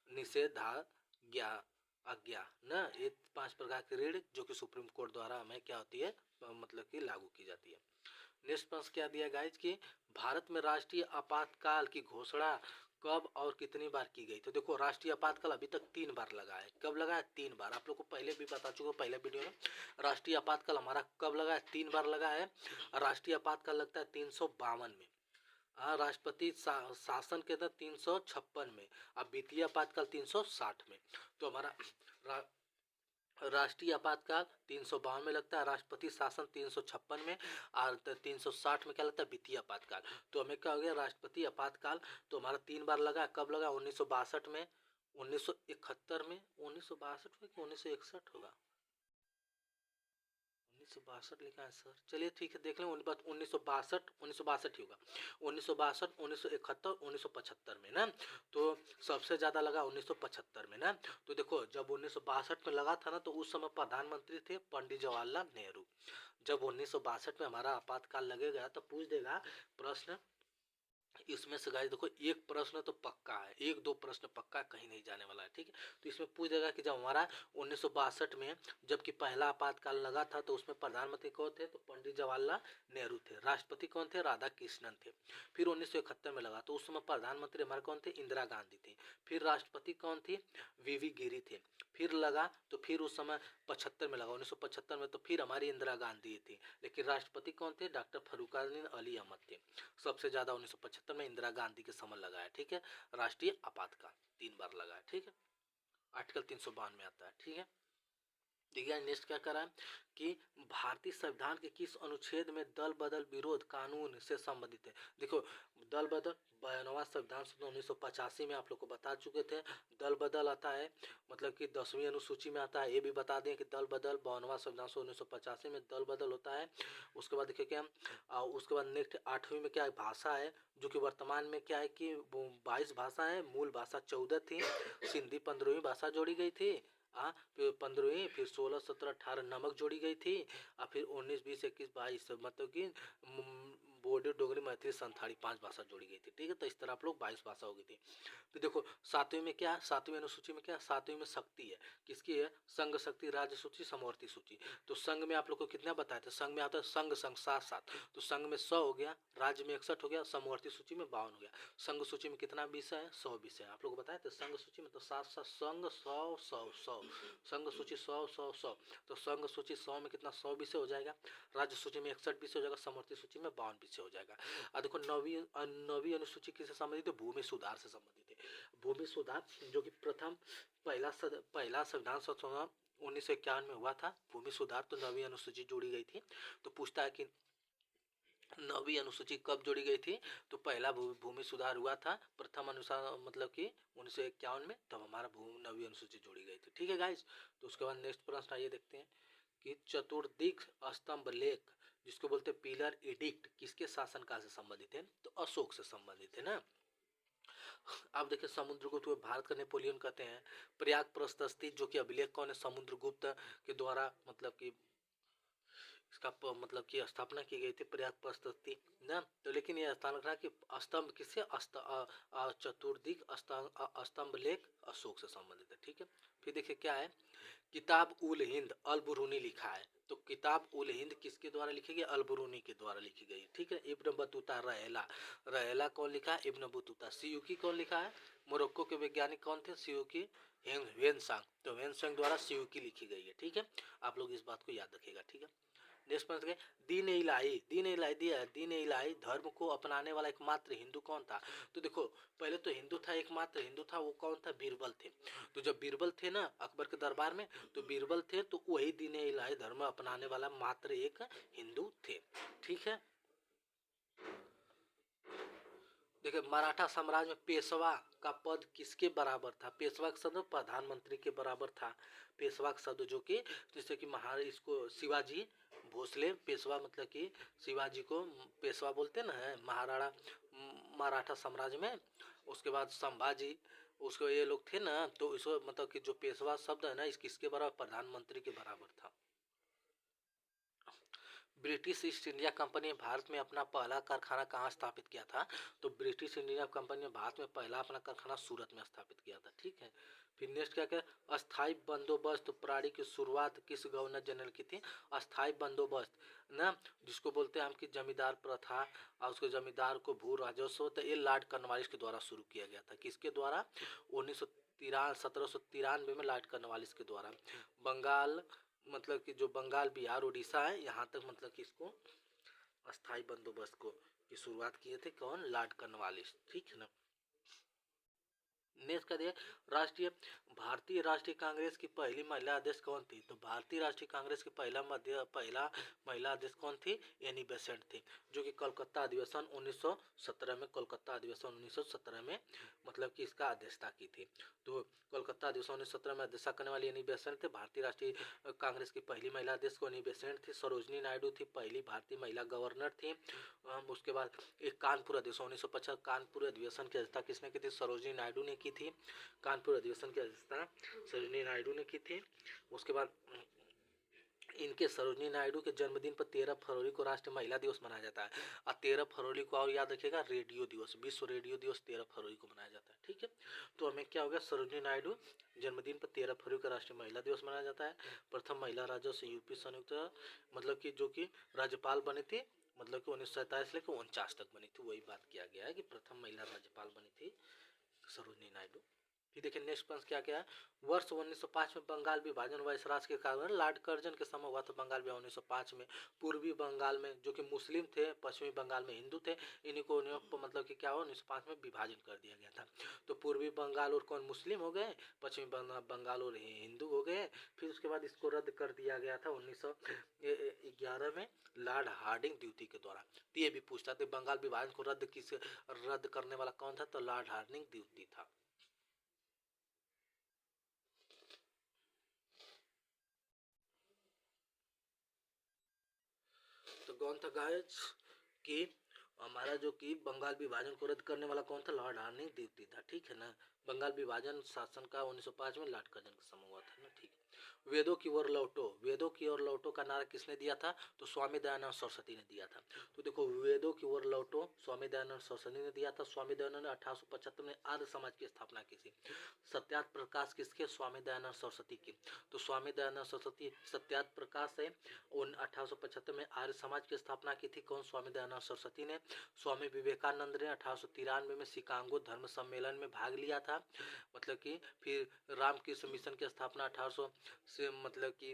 निषेधाज्ञा आज्ञा ना। ये 5 प्रकार की रीढ़ जो कि सुप्रीम कोर्ट द्वारा हमें क्या होती है? मतलब कि लागू की जाती है। नेक्स्ट प्रश्न क्या दिया गाइज कि भारत में राष्ट्रीय आपातकाल की घोषणा कब और कितनी बार की गई? तो देखो, राष्ट्रीय आपातकाल अभी तक 3 बार लगा है। कब लगा है? 3 बार। आप लोग को पहले भी बता चुका हूं, पहले वीडियो में। राष्ट्रीय आपातकाल हमारा कब लगा है? 3 बार लगा है। राष्ट्रीय आपातकाल लगता है 352 में, राष्ट्रपति शासन के अंदर 356 में, अब वित्तीय आपातकाल 360 में। तो हमारा राष्ट्रीय आपातकाल 352 में लगता है, राष्ट्रपति शासन 356 में, और 360 में क्या लगता है? वित्तीय आपातकाल। तो हमें क्या हो गया? राष्ट्रपति आपातकाल तो हमारा 3 बार लगा। कब लगा? 1962 में, 1971 में, 1962 में कि 1961 होगा? 1962 लिखा है सर। चलिए ठीक है, देख लें। 1962 ही होगा। 1962, 1971, 1975 में ना। तो सबसे ज्यादा लगा 1975 में ना। तो देखो, जब 1962 में लगा था ना, तो उस समय प्रधानमंत्री थे पंडित जवाहरलाल नेहरू। जब 1962 में हमारा आपातकाल लगेगा तो पूछ देगा प्रश्न इसमें से। गाइस देखो, एक प्रश्न तो पक्का है, 1 2 प्रश्न पक्का, कहीं नहीं जाने वाला है। ठीक है। तो इसमें पूछ देगा कि जब हमारा 1962 में जबकि पहला आपातकाल लगा था, तो उसमें प्रधानमंत्री कौन थे? तो पंडित जवाहरलाल नेहरू थे। राष्ट्रपति कौन थे? राधा कृष्णन थे। फिर 1971 में लगा, तो उस समय प्रधानमंत्री हमारे कौन थे? इंदिरा गांधी थी। फिर राष्ट्रपति कौन थी? वीवी गिरी थे। फिर लगा, तो फिर उस समय 75 में लगा, 1975 में, तो फिर हमारी इंदिरा गांधी थी। लेकिन राष्ट्रपति कौन थे? डॉक्टर फरुखानुद्दीन अली अहमद थे। सबसे ज्यादा 1975 में इंदिरा गांधी के समय लगा है। ठीक है। राष्ट्रीय आपातकाल 3 बार लगा है। ठीक है। आर्टिकल 352 में आता है। ठीक है। देखिए नेक्स्ट क्या करा है कि भारतीय संविधान के किस अनुच्छेद में दल बदल विरोध कानून से संबंधित है। देखो दल बदल 92वां संविधान संशोधन 1985 में आप लोग को बता चुके थे। दल बदल आता है मतलब कि 10वीं अनुसूची में आता है। ये भी बता दें कि दल बदल 52वां संविधान संशोधन 1985 में दल बदल होता है। उसके बाद देखिए क्या उसके बाद नेक्स्ट 8वीं में क्या है भाषा है, जो कि वर्तमान में क्या है कि 22 भाषा है, मूल भाषा 14 थी, सिंधी 15वीं भाषा जोड़ी गई थी। फिर 15वीं, फिर 16, 17, 18 नमक जोड़ी गई थी, और फिर 19, 20, 21, 22 मतलब कि बोडो डोगरी मैथिली संथाली 5 भाषा जोड़ी गई थी। ठीक है, तो इस तरह आप लोग 22 भाषा हो गई थी। फिर देखो 7वीं में क्या है, 7वीं अनुसूची में क्या है, 7वीं में शक्ति है, किसकी है, संघ शक्ति राज्य सूची समवर्ती सूची। तो संघ में आप लोग को कितना बताया था, संघ में आता है संघ संघ 7 तो संघ में 100 हो गया, राज्य में 61 हो गया, समवर्ती सूची में 52 हो गया। संघ सूची में कितना विषय है, 100 विषय है। आप लोग को बताया था संघ सूची में तो 7 संघ 100 संघ सूची 100 तो संघ सूची 100 में कितना 100 विषय हो जाएगा, राज्य सूची में 61 विषय हो जाएगा, समवर्ती सूची में 52 विषय हो जाएगा। और देखो नवीं अनुसूची किससे संबंधित है, भूमि सुधार से संबंधित है। भूमि सुधार जो कि पहला संविधान संशोधन 1951 में हुआ था, भूमि सुधार, तो नवीं अनुसूची जोड़ी गई थी। तो पूछता है कि नवीं अनुसूची कब जोड़ी गई थी, तो पहला भूमि सुधार हुआ था प्रथम अनुसार मतलब कि 1951 में, तब हमारा नवीं अनुसूची जोड़ी गई थी। ठीक है गाइस, तो उसके बाद नेक्स्ट प्रश्न आइए देखते हैं कि चतुर्दिक स्तंभ लेख जिसको बोलते हैं पिलर एडिक्ट किसके शासनकाल से संबंधित है, तो अशोक से संबंधित है ना। अब देखिए समुद्रगुप्त को भारत का नेपोलियन कहते हैं। प्रयाग प्रशस्ति जो कि अभिलेख कौन है, समुद्रगुप्त के द्वारा मतलब कि इसका मतलब कि स्थापना की गई थी प्रयाग प्रशस्ति ना। तो लेकिन ये स्थान रहा कि स्तंभ किससे चतुर्दिक स्तंभ लेख अशोक से संबंधित है। ठीक है, फिर देखिए क्या है, किताब उल हिंद अल बुरूनी लिखा है, तो किताब उल हिंद किसके द्वारा लिखी गई, अल बुरूनी के द्वारा लिखी गई। ठीक है, इब्न बतूता रहेला कौन लिखा है, इब्न बतूता। सियूकी कौन लिखा है, मोरक्को के वैज्ञानिक कौन थे, सियूकी वेनसांग, तो वेनसांग द्वारा सियूकी लिखी गई है। ठीक है, आप लोग इस बात को याद रखिएगा। ठीक है, नेक्स्ट पॉइंट दीन इलाही दिया है। दीन इलाही धर्म को अपनाने वाला एकमात्र हिंदू कौन था, तो देखो पहले तो हिंदू था, एकमात्र हिंदू था, वो कौन था, बीरबल थे। तो जब बीरबल थे ना अकबर के दरबार में, तो बीरबल थे, तो वही दीन इलाही धर्म अपनाने वाला मात्र एक हिंदू थे। ठीक है, देखिए मराठा साम्राज्य में पेशवा का पद किसके बराबर था, पेशवा का शब्द प्रधानमंत्री के बराबर था। पेशवा का शब्द जो कि जैसे कि इसको शिवाजी भोसले पेशवा मतलब कि शिवाजी को पेशवा बोलते ना है महाराणा मराठा साम्राज्य में। उसके बाद संभाजी उसको ये लोग थे ना, तो इसको मतलब कि जो पेशवा शब्द है ना इस किसके बराबर, प्रधानमंत्री के बराबर था। ब्रिटिश ईस्ट इंडिया कंपनी ने भारत में अपना पहला कारखाना कहाँ स्थापित किया था, तो ब्रिटिश इंडिया कंपनी ने भारत में पहला अपना कारखाना सूरत में स्थापित किया था। ठीक है, फिर नेक्स्ट क्या क्या, अस्थाई बंदोबस्त प्रणाली की शुरुआत किस गवर्नर जनरल की थी, अस्थाई बंदोबस्त ना जिसको बोलते हैं हम कि जमींदार प्रथा और उसके जमींदार को भू राजस्व, तो ये लॉर्ड कॉर्नवालिस के द्वारा शुरू किया गया था। किसके द्वारा, 1793 में लॉर्ड कॉर्नवालिस के द्वारा। बंगाल मतलब कि जो बंगाल बिहार उड़ीसा है यहाँ तक मतलब कि इसको अस्थाई बंदोबस्त को की शुरुआत किए थे कौन, लॉर्ड कॉर्नवालिस। ठीक है ना। नेक्स्ट कर दिया भारतीय राष्ट्रीय कांग्रेस की पहली महिला अध्यक्ष कौन थी, तो भारतीय राष्ट्रीय कांग्रेस की पहला महिला अध्यक्ष कौन थी, एनी बेसेंट थी, जो कि कोलकाता अधिवेशन 1917 में कोलकाता अधिवेशन 1917 में मतलब कि इसका अध्यक्षता की थी। तो कोलकाता अधिवेशन 1917 में अध्यक्षता करने वाली एनी बेसेंट थे। भारतीय राष्ट्रीय कांग्रेस की पहली महिला अध्यक्ष एनी बेसेंट थी। सरोजनी नायडू थी पहली भारतीय महिला गवर्नर थी। उसके बाद एक कानपुर अधिवेशन 1950 कानपुर अधिवेशन की अध्यक्षता किसने की थी, सरोजनी नायडू ने की थी। कानपुर अधिवेशन की अध्यक्षता सरोजनी नायडू ने की थी। उसके बाद इनके सरोजनी नायडू के जन्मदिन पर 13 फरवरी को राष्ट्रीय महिला दिवस मनाया जाता है। और 13 फरवरी को और याद रखिएगा रेडियो दिवस, विश्व रेडियो दिवस 13 फरवरी को मनाया जाता है। ठीक है, तो हमें क्या हो गया, सरोजनी नायडू जन्मदिन पर 13 फरवरी को राष्ट्रीय महिला दिवस मनाया जाता है। प्रथम महिला राजस्व यूपी संयुक्त मतलब कि जो कि राज्यपाल बने थे मतलब कि 1947 लेकर 49 तक बनी थी, वही बात किया गया है कि प्रथम महिला राज्यपाल बनी थी सरोजनी नायडू। फिर देखिए नेक्स्ट प्रश्न क्या क्या है। वर्ष 1905 में बंगाल विभाजन व इसराज के कारण लॉर्ड कर्जन के समय हुआ था बंगाल विभाजन 1905 में। पूर्वी बंगाल में जो कि मुस्लिम थे, पश्चिमी बंगाल में हिंदू थे, इन्हीं को मतलब कि क्या हुआ 1905 में विभाजन कर दिया गया था। तो पूर्वी बंगाल और कौन मुस्लिम हो गए, पश्चिमी बंगाल और हिंदू हो गए। फिर उसके बाद इसको रद्द कर दिया गया था 1911 में लॉर्ड हार्डिंग ड्यूटी के द्वारा। तो ये भी पूछता था बंगाल विभाजन को रद्द करने वाला कौन था, तो लॉर्ड हार्डिंग ड्यूटी था। तो कौन था गाइस कि हमारा जो कि बंगाल विभाजन को रद्द करने वाला कौन था, लॉर्ड हार्डिंग ड्यूटी था। ठीक है ना। बंगाल विभाजन शासन का 1905 में लॉर्ड कर्जन का समय हुआ था ना। ठीक। वेदों की ओर लौटो, वेदों की ओर लौटो का नारा किसने दिया था, तो स्वामी दयानंद सरस्वती ने दिया था। तो देखो वेदों की ओर लौटो स्वामी दयानंद सरस्वती ने दिया था। स्वामी दयानंद ने 1875 में आर्य समाज की स्थापना की थी। सत्यार्थ प्रकाश किसके, स्वामी दयानंद सरस्वती की। तो स्वामी दयानंद सरस्वती सत्यार्थ प्रकाश है। 1875 में आर्य समाज की स्थापना की थी कौन, स्वामी दयानंद सरस्वती ने। स्वामी विवेकानंद ने 1893 में शिकागो धर्म सम्मेलन में भाग लिया था। मतलब कि फिर रामकृष्ण मिशन की स्थापना 1800 से मतलब कि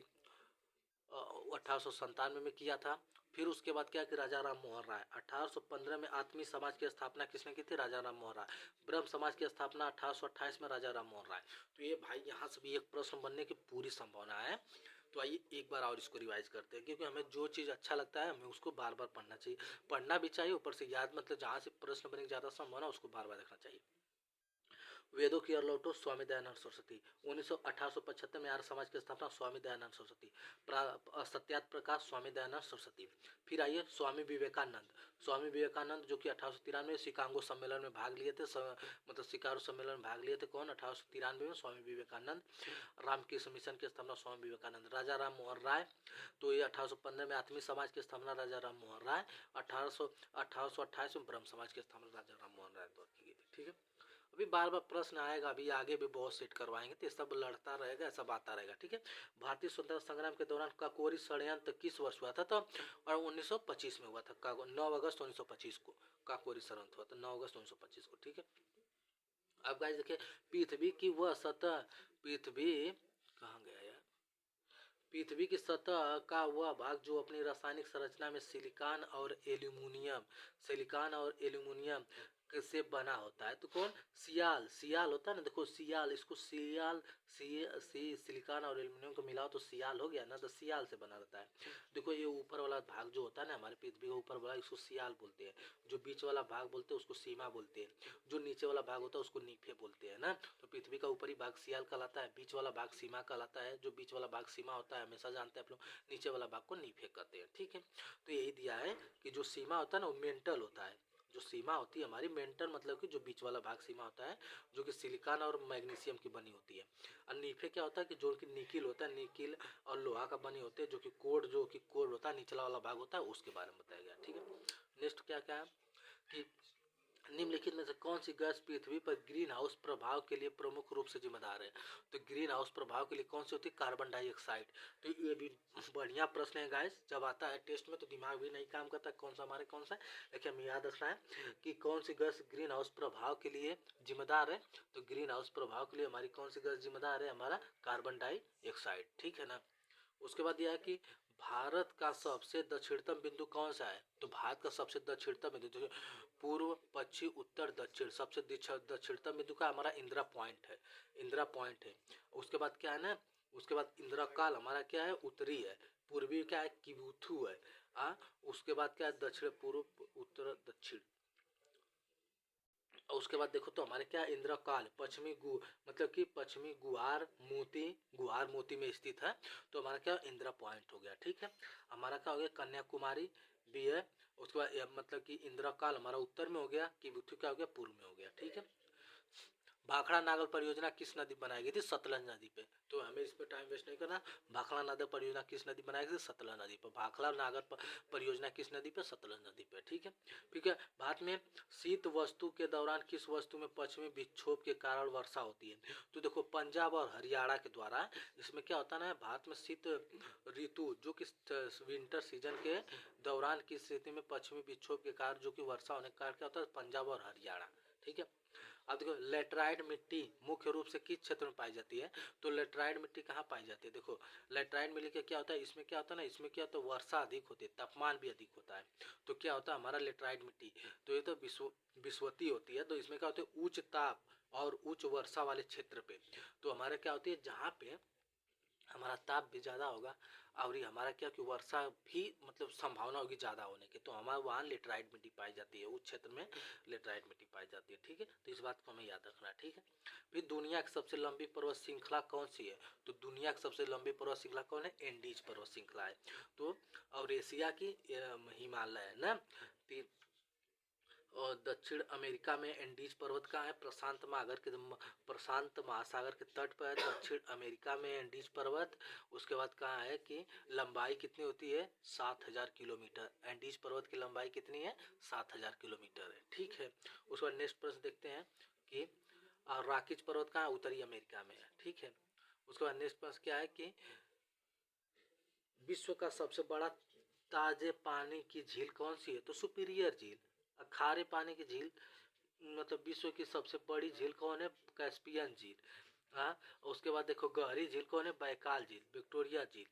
1897 में किया था। फिर उसके बाद क्या कि राजा राम मोहन राय 1815 में आत्मीय समाज की स्थापना किसने की थी, राजा राम मोहन राय। ब्रह्म समाज की स्थापना 1828 में राजा राम मोहन राय। तो ये भाई यहाँ से भी एक प्रश्न बनने की पूरी संभावना है। तो आइए एक बार और इसको रिवाइज करते हैं, क्योंकि हमें जो चीज़ अच्छा लगता है हमें उसको बार बार पढ़ना चाहिए, पढ़ना भी चाहिए, ऊपर से याद मतलब जहाँ से प्रश्न बनने की ज़्यादा संभावना उसको बार बार देखना चाहिए। वेदों की ओर लौटो स्वामी दयानंद सरस्वती। 1875 में आर्य समाज की स्थापना स्वामी दयानंद सरस्वती। सत्यार्थ प्रकाश स्वामी दयानंद सरस्वती। फिर आइए स्वामी विवेकानंद। स्वामी विवेकानंद जो कि 1893 में शिकागो सम्मेलन में भाग लिए थे, मतलब शिकागो सम्मेलन में भाग लिए थे कौन, 1893 में स्वामी विवेकानंद। रामकृष्ण मिशन की स्थापना स्वामी विवेकानंद। राजा राम मोहन राय, तो ये 1815 में आत्मीय समाज की स्थापना राजा राम मोहन राय। 1828 में ब्रह्म समाज की स्थापना राजा राम मोहन राय द्वारा की गई थी। ठीक है। अभी बार बार प्रश्न आएगा, अभी आगे भी बहुत सेट करवाएंगे, तो सब लड़ता रहेगा, सब आता रहेगा। ठीक है। भारतीय स्वतंत्रता संग्राम के दौरान काकोरी षड्यंत्र किस वर्ष हुआ था, तो और 1925 में हुआ था। 9 अगस्त 1925 को काकोरी षड्यंत्र हुआ था, 9 अगस्त 1925 को। ठीक है। अब गाइस देखिए, पृथ्वी की वह सतह, पृथ्वी कहाँ गया यार, पृथ्वी की सतह का वह भाग जो अपनी रासायनिक संरचना में सिलिकॉन और एल्यूमिनियम से बना होता है। तो कौन, सियाल, सियाल होता है ना, देखो सियाल, इसको सियाल सिलिकॉन और एल्यूमिनियम को मिलाओ तो सियाल हो गया ना, तो सियाल से बना रहता है। देखो ये ऊपर वाला भाग जो होता है ना हमारे पृथ्वी का ऊपर वाला, इसको सियाल बोलते हैं। जो बीच वाला भाग बोलते हैं उसको सीमा बोलते हैं। जो नीचे वाला भाग होता है उसको नीफे बोलते हैं ना। तो पृथ्वी का ऊपरी भाग सियाल कहलाता है, बीच वाला भाग सीमा कहलाता है। जो बीच वाला भाग सीमा होता है हमेशा जानते हैं आप लोग, नीचे वाला भाग को नीफे कहते हैं। ठीक है। तो यही दिया है कि जो सीमा होता है ना वो मेंटल होता है। जो सीमा होती है हमारी मेंटल, मतलब कि जो बीच वाला भाग सीमा होता है जो कि सिलिकॉन और मैग्नीशियम की बनी होती है। और नीफे क्या होता है कि जो कि निकिल होता है, निकिल और लोहा का बनी होते हैं। जो कि कोड होता है, निचला वाला भाग होता है, उसके बारे में बताया गया। ठीक है। नेक्स्ट क्या क्या है कि निम्नलिखित में से कौन सी गैस पृथ्वी पर ग्रीन हाउस प्रभाव के लिए प्रमुख रूप से जिम्मेदार है। तो ग्रीन हाउस प्रभाव के लिए कौन सी होती है, कार्बन डाइऑक्साइड। तो ये भी बढ़िया प्रश्न है गाइस, जब आता है टेस्ट में तो दिमाग भी नहीं काम करता कौन सा हमारे कौन सा है, लेकिन हमें याद रखना है कि कौन सी गैस ग्रीन हाउस प्रभाव के लिए जिम्मेदार है। तो ग्रीन हाउस प्रभाव के लिए हमारी कौन सी गैस जिम्मेदार है, हमारा कार्बन डाइऑक्साइड। ठीक है ना। उसके बाद यह है कि भारत का सबसे दक्षिणतम बिंदु कौन सा है। तो भारत का सबसे दक्षिणतम बिंदु, पूर्व पश्चिम उत्तर दक्षिण, सबसे दक्षिणतम बिंदु का हमारा इंदिरा पॉइंट है, इंदिरा पॉइंट है। उसके बाद क्या है ना, उसके बाद इंदिरा काल हमारा क्या है, उत्तरी है। पूर्वी क्या है, किबुथु है। उसके बाद क्या है, दक्षिण पूर्व उत्तर दक्षिण। और उसके बाद देखो तो हमारे क्या इंदिरा काल पश्चिमी मतलब कि पश्चिमी गुहार मोती में स्थित है। तो हमारा क्या इंदिरा पॉइंट हो गया। ठीक है। हमारा क्या हो गया, कन्याकुमारी भी है। उसके बाद मतलब कि इंदिरा काल हमारा उत्तर में हो गया, किबुथु क्या हो गया, पूर्व में हो गया। ठीक है। भाखड़ा नागल परियोजना किस नदी बनाई गई थी, सतलज नदी पे। तो हमें इस पे टाइम वेस्ट नहीं करना। भाखड़ा नागल परियोजना किस नदी बनाई गई थी, सतलज नदी पर। भाखड़ा नागल परियोजना किस नदी पे, सतलज नदी पे। ठीक है। ठीक है। भारत में शीत वस्तु के दौरान किस वस्तु में पश्चिमी विक्षोभ के कारण वर्षा होती है। तो देखो पंजाब और हरियाणा के द्वारा, इसमें क्या होता है ना, भारत में शीत ऋतु जो कि विंटर सीजन के दौरान की स्थिति में पश्चिमी विक्षोभ के कारण जो कि वर्षा होने के कारण क्या होता है, पंजाब और हरियाणा। ठीक है। अब देखो लेटराइट मिट्टी मुख्य रूप से किस क्षेत्र में पाई जाती है, तो लेटराइट मिट्टी कहाँ पाई जाती है, देखो लेटराइट मिट्टी का क्या होता है, इसमें क्या होता है ना, इसमें क्या होता है वर्षा अधिक होती है, तापमान भी अधिक होता है, तो क्या होता है हमारा लेटराइट मिट्टी, तो ये तो विश्वती होती है, तो इसमें क्या होता है उच्च ताप और उच्च वर्षा वाले क्षेत्र पे, तो हमारे क्या होती है जहाँ पे हमारा ताप भी ज़्यादा होगा और ये हमारा क्या कि वर्षा भी मतलब संभावना होगी ज़्यादा होने की, तो हमारे वहाँ लेटराइट मिट्टी पाई जाती है, उस क्षेत्र में लेटराइट मिट्टी पाई जाती है। ठीक है, तो इस बात को हमें याद रखना है। ठीक है, फिर दुनिया की सबसे लंबी पर्वत श्रृंखला कौन सी है, तो दुनिया की सबसे लंबी पर्वत श्रृंखला कौन है, एंडीज पर्वत श्रृंखला है। तो और एशिया की हिमालय है ना, और दक्षिण अमेरिका में एंडीज पर्वत कहाँ है, प्रशांत महासागर के तट पर है दक्षिण अमेरिका में एंडीज पर्वत। उसके बाद कहाँ है कि लंबाई कितनी होती है 7000 किलोमीटर, एंडीज पर्वत की लंबाई कितनी है 7000 किलोमीटर है। ठीक है, उसके बाद नेक्स्ट प्रश्न देखते हैं कि रॉकीज पर्वत कहाँ है, उत्तरी अमेरिका में है। ठीक है, उसके बाद नेक्स्ट प्रश्न क्या है कि विश्व का सबसे बड़ा ताजे पानी की झील कौन सी है, तो सुपीरियर झील। खारे पानी की झील मतलब विश्व की सबसे बड़ी झील कौन है, कैस्पियन झील। हाँ, उसके बाद देखो गहरी झील कौन है, बैकाल झील, विक्टोरिया झील।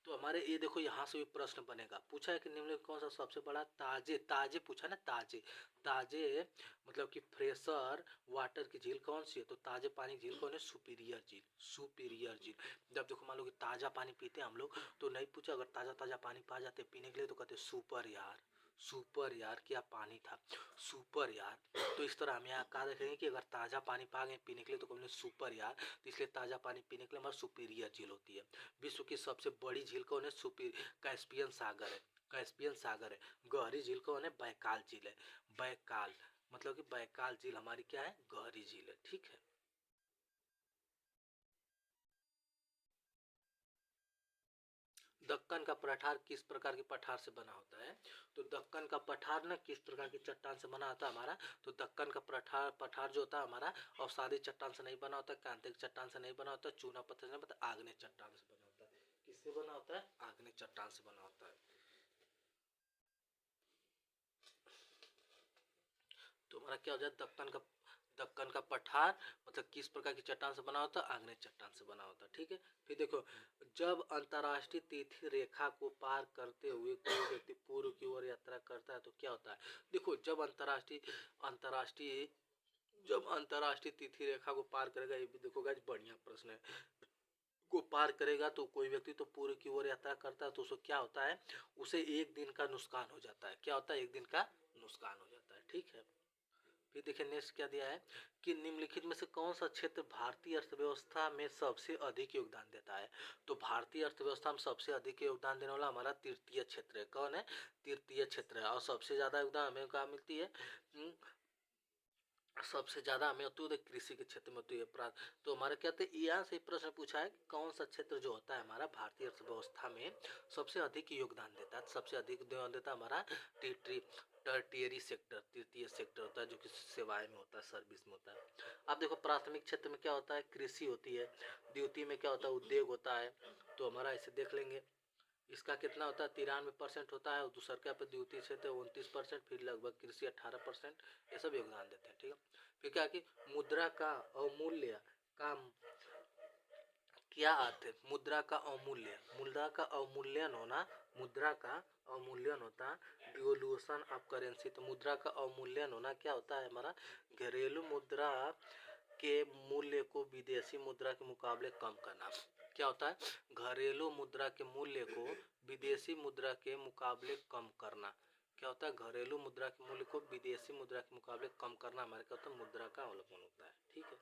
तो हमारे ये देखो यहाँ से भी प्रश्न बनेगा, पूछा है कि निम्नलिखित कौन सा सबसे बड़ा ताजे ताजे पूछा ना, ताजे ताजे मतलब कि फ्रेशर वाटर की झील कौन सी है, तो ताजे पानी झील कौन है, सुपीरियर झील, सुपीरियर झील। जब देखो मान लो कि ताजा पानी पीते हैं हम लोग, तो नहीं पूछा अगर ताजा ताजा पानी पा जाते पीने के लिए, तो कहते सुपर यार, सुपर यार क्या पानी था, सुपर यार। तो इस तरह हम यहाँ कहा देखेंगे कि अगर ताज़ा पानी पा गए पीने के लिए तो कहेंगे सुपर यार, तो इसलिए ताज़ा पानी पीने के लिए हमारा सुपीरियर झील होती है। विश्व की सबसे बड़ी झील कौन है, कैस्पियन सागर है, कैस्पियन सागर है। गहरी झील कौन है, बैकाल झील है, बैकाल मतलब कि बैकाल झील हमारी क्या है, गहरी झील है। ठीक है, दक्कन का पठार किस प्रकार के पठार से बना होता है, तो दक्कन का पठार ना किस प्रकार की चट्टान से बना होता है हमारा, तो दक्कन का पठार जो होता है हमारा अवसादी चट्टान से नहीं बना होता, कांतिक चट्टान से नहीं बना होता, चूना पत्थर से नहीं बना, आग्नेय चट्टान से बना होता है। किससे बना होता है, आग्नेय चट्टान से बना होता है। तो हमारा क्या हो जाए, दक्कन का पठार मतलब किस प्रकार की चट्टान से बना होता है, आग्नेय चट्टान से बना होता है। ठीक है, फिर देखो जब अंतर्राष्ट्रीय तिथि रेखा को पार करते हुए कोई व्यक्ति पूर्व की ओर यात्रा करता है तो क्या होता है, देखो जब अंतर्राष्ट्रीय जब अंतर्राष्ट्रीय तिथि रेखा को पार करेगा, ये भी देखो गाइस बढ़िया प्रश्न है, को पार करेगा तो कोई व्यक्ति तो पूर्व की ओर यात्रा करता है तो उसको क्या होता है, उसे एक दिन का नुकसान हो जाता है, क्या होता है, एक दिन का नुकसान हो जाता है। ठीक है, फिर देखिए नेक्स्ट क्या दिया है कि निम्नलिखित में से कौन सा क्षेत्र भारतीय अर्थव्यवस्था में सबसे अधिक योगदान देता है, तो भारतीय अर्थव्यवस्था में सबसे अधिक योगदान देने वाला हमारा तृतीय क्षेत्र है, कौन है, तृतीय क्षेत्र है। और सबसे ज्यादा योगदान हमें कहाँ मिलती है, सबसे ज्यादा हमें होती है कृषि के क्षेत्र में होती है। तो हमारा क्या था, यहाँ से प्रश्न पूछा है कि कौन सा क्षेत्र जो होता है हमारा भारतीय अर्थव्यवस्था में सबसे अधिक योगदान देता है, सबसे अधिक योगदान देता है हमारा टर्टियरी सेक्टर, तृतीय सेक्टर होता है जो कि सेवाएं में होता है, सर्विस में होता है। अब देखो प्राथमिक क्षेत्र में क्या होता है, कृषि होती है, द्वितीय में क्या होता है, उद्योग होता है। तो हमारा इसे देख लेंगे, इसका कितना होता है 93% होता है, और दूसर का पे द्वितीय क्षेत्र 29%, फिर लगभग कृषि 18%, ये सब योगदान देते हैं। ठीक है, फिर क्या कि मुद्रा का अवमूल्य का क्या अर्थ है, मुद्रा का अवमूल्य, मुद्रा का अवमूल्यन होना, मुद्रा का अवमूल्यन होता डिवोल्यूशन ऑफ करेंसी। तो मुद्रा का अवमूल्यन होना क्या होता है हमारा, घरेलू मुद्रा के मूल्य को विदेशी मुद्रा के मुकाबले कम करना। क्या होता है, घरेलू मुद्रा के मूल्य को विदेशी मुद्रा के मुकाबले कम करना। क्या होता है, घरेलू मुद्रा के मूल्य को विदेशी मुद्रा के मुकाबले कम करना हमारे क्या होता है, मुद्रा का अवलोकन होता है। ठीक है,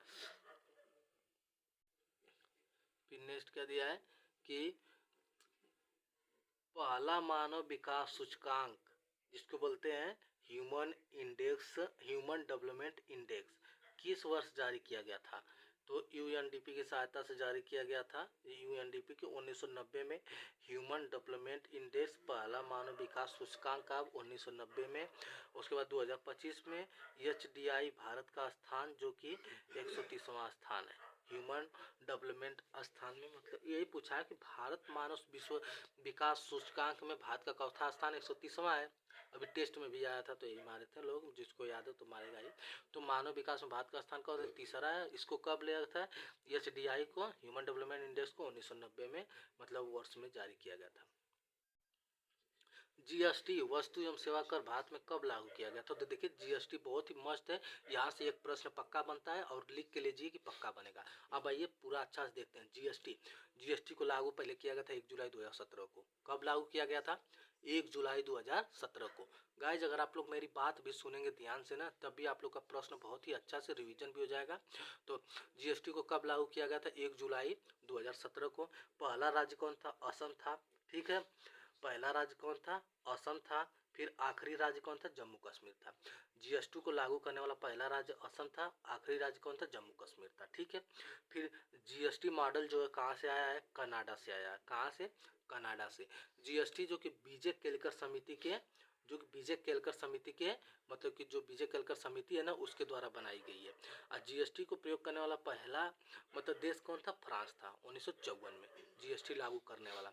फिर नेक्स्ट क्या दिया है कि पहला मानव विकास सूचकांक जिसको बोलते हैं human index, human development index, किस वर्ष जारी किया गया था, तो यूएनडीपी की सहायता से जारी किया गया था। यूएनडीपी के 1990 में ह्यूमन डेवलपमेंट इंडेक्स पहला मानव विकास सूचकांक का 1990 में। उसके बाद 2025 में एचडीआई भारत का स्थान जो कि 130वां स्थान है, ह्यूमन डेवलपमेंट स्थान में। मतलब यही पूछा है कि भारत मानव विश्व विकास सूचकांक में भारत का चौथा स्थान 130वां है, अभी टेस्ट में भी आया था तो यही मारे थे लोग, जिसको याद हो तो मारेगा ही। तो मानव विकास में भारत का स्थान कौन है? तीसरा है। इसको कब लिया था? HDI को, ह्यूमन डेवलपमेंट इंडेक्स को 1990 में मतलब वर्ष में जारी किया गया था। GST वस्तु एवं सेवा कर भारत में कब लागू किया गया? तो देखिए GST बहुत ही मस्त है, यहाँ से एक प्रश्न पक्का बनता है और लिख के लीजिए कि पक्का बनेगा। अब आइए पूरा अच्छा से देखते हैं। GST को लागू पहले किया गया था 1 जुलाई 2017 को। कब लागू किया गया था? 1 जुलाई 2017 को। गाइज अगर आप लोग मेरी बात भी सुनेंगे ध्यान से ना, तब भी आप लोग का प्रश्न बहुत ही अच्छा से रिवीजन भी हो जाएगा। तो GST को कब लागू किया गया था? 1 जुलाई 2017 को। पहला राज्य कौन था? असम था। ठीक है, पहला राज्य कौन था? असम था। फिर आखिरी राज्य कौन था? जम्मू कश्मीर था। GST को लागू करने वाला पहला राज्य असम था, आखिरी राज्य कौन था? जम्मू कश्मीर था। ठीक है, फिर GST मॉडल जो है कहाँ से आया है? कनाडा से आया है। कहाँ से? कनाडा से। GST जो कि बीजे केलकर समिति के मतलब कि जो बीजे केलकर समिति है ना, उसके द्वारा बनाई गई है। और GST को प्रयोग करने वाला पहला मतलब देश कौन था? फ्रांस था 1954 में GST लागू करने वाला।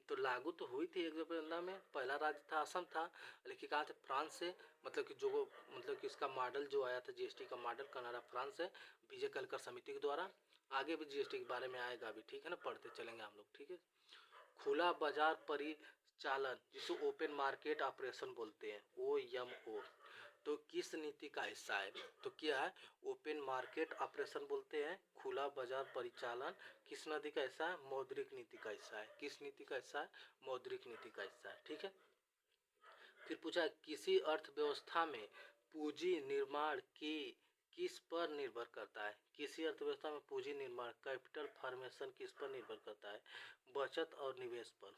तो लागू तो हुई थी 1 जुलाई में। पहला राज्य था असम था, लेकिन कहाँ से? फ्रांस से। मतलब कि जो मतलब कि इसका मॉडल जो आया था GST का मॉडल कनाडा फ्रांस से बीजे केलकर समिति के द्वारा। आगे भी GST के बारे में आएगा अभी, ठीक है ना, पढ़ते चलेंगे हम लोग। ठीक है, खुला बाजार परिचालन जिसे ओपन मार्केट ऑपरेशन बोलते हैं, OMO, तो किस नीति का हिस्सा है? तो क्या है? ओपन मार्केट ऑपरेशन बोलते हैं। खुला बाजार परिचालन किस नीति का हिस्सा है? मौद्रिक नीति का हिस्सा है। किस नीति का हिस्सा है? मौद्रिक नीति का हिस्सा है। ठीक है, फिर पूछा किसी अर्थव्यवस्था में पूंजी निर्माण की किस पर निर्भर करता है? किसी अर्थव्यवस्था में पूंजी निर्माण कैपिटल फॉर्मेशन किस पर निर्भर करता है? बचत और निवेश पर।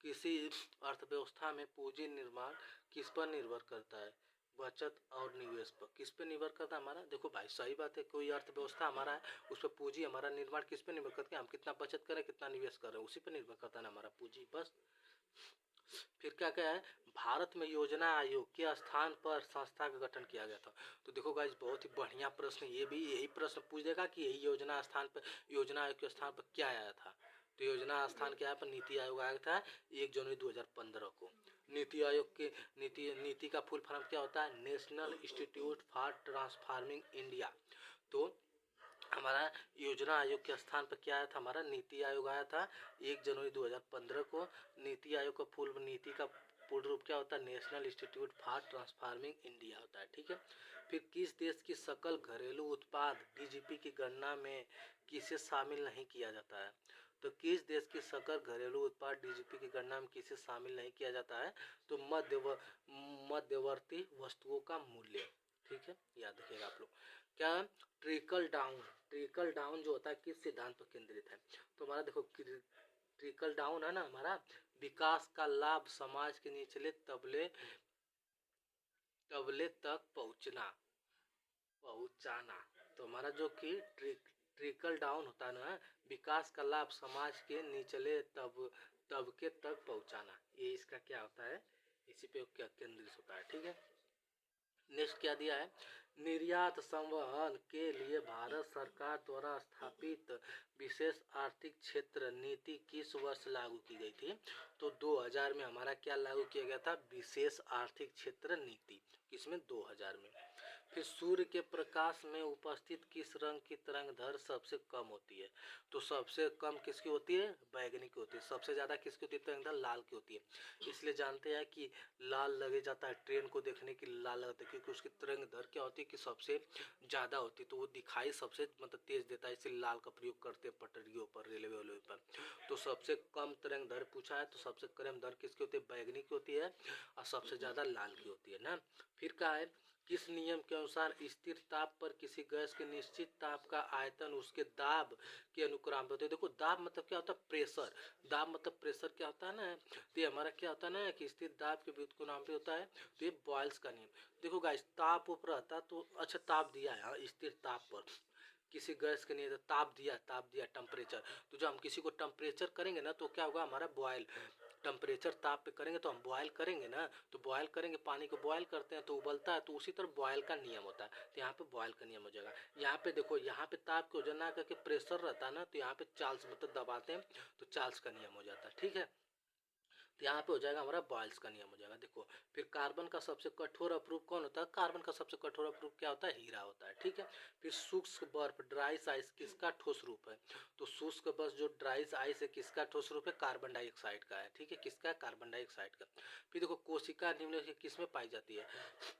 किसी अर्थव्यवस्था में पूंजी निर्माण किस पर निर्भर करता है? बचत और निवेश पर। किस पे निर्भर करता है हमारा? देखो भाई सही बात है, कोई अर्थव्यवस्था हमारा है, उस पर पूंजी हमारा निर्माण किस पे निर्भर करता है? हम कितना बचत करें, कितना निवेश कर रहे हैं, उसी पर निर्भर करता है ना हमारा पूंजी, बस। फिर क्या क्या है? भारत में योजना आयोग के स्थान पर संस्था का गठन किया गया था। तो देखो गाइस बहुत ही बढ़िया प्रश्न, ये भी यही प्रश्न पूछ देगा कि यही योजना स्थान पर, योजना आयोग के स्थान पर क्या आया था? तो योजना स्थान क्या है? पर नीति आयोग आया था 1 जनवरी 2015 को। नीति आयोग के नीति का फुल फॉर्म क्या होता है? National institute for transforming India. तो हमारा योजना आयोग के स्थान पर क्या आया था? हमारा नीति आयोग आया था 1 जनवरी 2015 को। नीति आयोग का नीति का पूर्ण रूप क्या होता है? National institute for transforming India होता है। ठीक है, फिर किस देश की सकल घरेलू उत्पाद DGP की गणना में किसे शामिल नहीं किया जाता है? तो किस देश की सकल घरेलू उत्पाद DGP की गणना में किसे शामिल नहीं किया जाता है? तो मध्यवर्ती वस्तुओं का मूल्य। ठीक है, याद रखिएगा आप लोग। क्या? ट्रिकल डाउन जो होता है किस सिद्धांत पर केंद्रित है? तो हमारा देखो ट्रिकल डाउन है ना हमारा, विकास का लाभ समाज के निचले तबले तक पहुंचाना। तो हमारा जो कि ट्रिकल डाउन होता है ना, विकास का लाभ समाज के निचले तबके तक पहुंचाना, ये इसका क्या होता है? इसी पे क्या केंद्रित होता है। ठीक है, नेक्स्ट क्या दिया है? निर्यात संवहन के लिए भारत सरकार द्वारा स्थापित विशेष आर्थिक क्षेत्र नीति किस वर्ष लागू की गई थी? तो 2000 में हमारा क्या लागू किया गया था? विशेष आर्थिक क्षेत्र नीति। किसमें? 2000 में। फिर सूर्य के प्रकाश में उपस्थित किस रंग की तरंगदैर्घ्य सबसे कम होती है? तो सबसे कम किसकी होती है? बैगनी की होती है। सबसे ज्यादा किसकी होती है तरंगदैर्घ्य? लाल की होती है। इसलिए जानते हैं कि लाल लगे जाता है ट्रेन को देखने के लिए, लाल लगता है क्योंकि उसकी तरंगदैर्घ्य क्या होती है कि सबसे ज्यादा होती है, तो वो दिखाई सबसे मतलब तेज देता है, इसलिए लाल का प्रयोग करते हैं पटरियों पर, रेलवे पर। तो सबसे कम तरंगदैर्घ्य पूछा है, तो सबसे कम दर किसकी होती है? बैगनी की होती है, और सबसे ज्यादा लाल की होती है ना। फिर क्या है? किस नियम के अनुसार स्थिर ताप पर किसी गैस के निश्चित ताप का आयतन उसके दाब के अनुक्रम होते हैं? देखो दाब मतलब क्या होता है? प्रेशर। दाब मतलब प्रेशर क्या होता है ना, तो ये हमारा क्या होता है ना कि स्थिर दाब के व्युत्क्रम पे होता है। तो ये बॉयल्स का नियम। देखो गाइस ताप ऊपर रहता है तो अच्छा ताप दिया है, स्थिर ताप पर किसी गैस के नहीं, ताप दिया टेम्परेचर। तो जब हम किसी को टेम्परेचर करेंगे ना तो क्या होगा? हमारा बॉयल टेम्परेचर ताप पे करेंगे तो हम बॉयल करेंगे ना, तो बॉयल करेंगे, पानी को बॉयल करते हैं तो उबलता है, तो उसी तरह बॉयल का नियम होता है। तो यहाँ पे बॉयल का नियम हो जाएगा। यहाँ पे देखो, यहाँ पे ताप को जना करके प्रेशर रहता है ना, तो यहाँ पे चार्ल्स मतलब दबाते हैं तो चार्ल्स का नियम हो जाता है। ठीक है, तो यहाँ पे हो जाएगा हमारा बॉयल्स का नियम हो जाएगा। देखो फिर कार्बन का सबसे कठोर अपरूप कौन होता है? कार्बन का सबसे कठोर अपरूप क्या होता है? हीरा होता है, ठीक है। फिर शुष्क बर्फ ड्राई आइस किसका ठोस रूप है? तो शुष्क बर्फ जो ड्राई आइस है किसका ठोस रूप है? कार्बन डाइऑक्साइड का है, ठीक है। किसका? कार्बन डाइऑक्साइड का। फिर देखो कोशिका निम्नलिखित किस में पाई जाती है?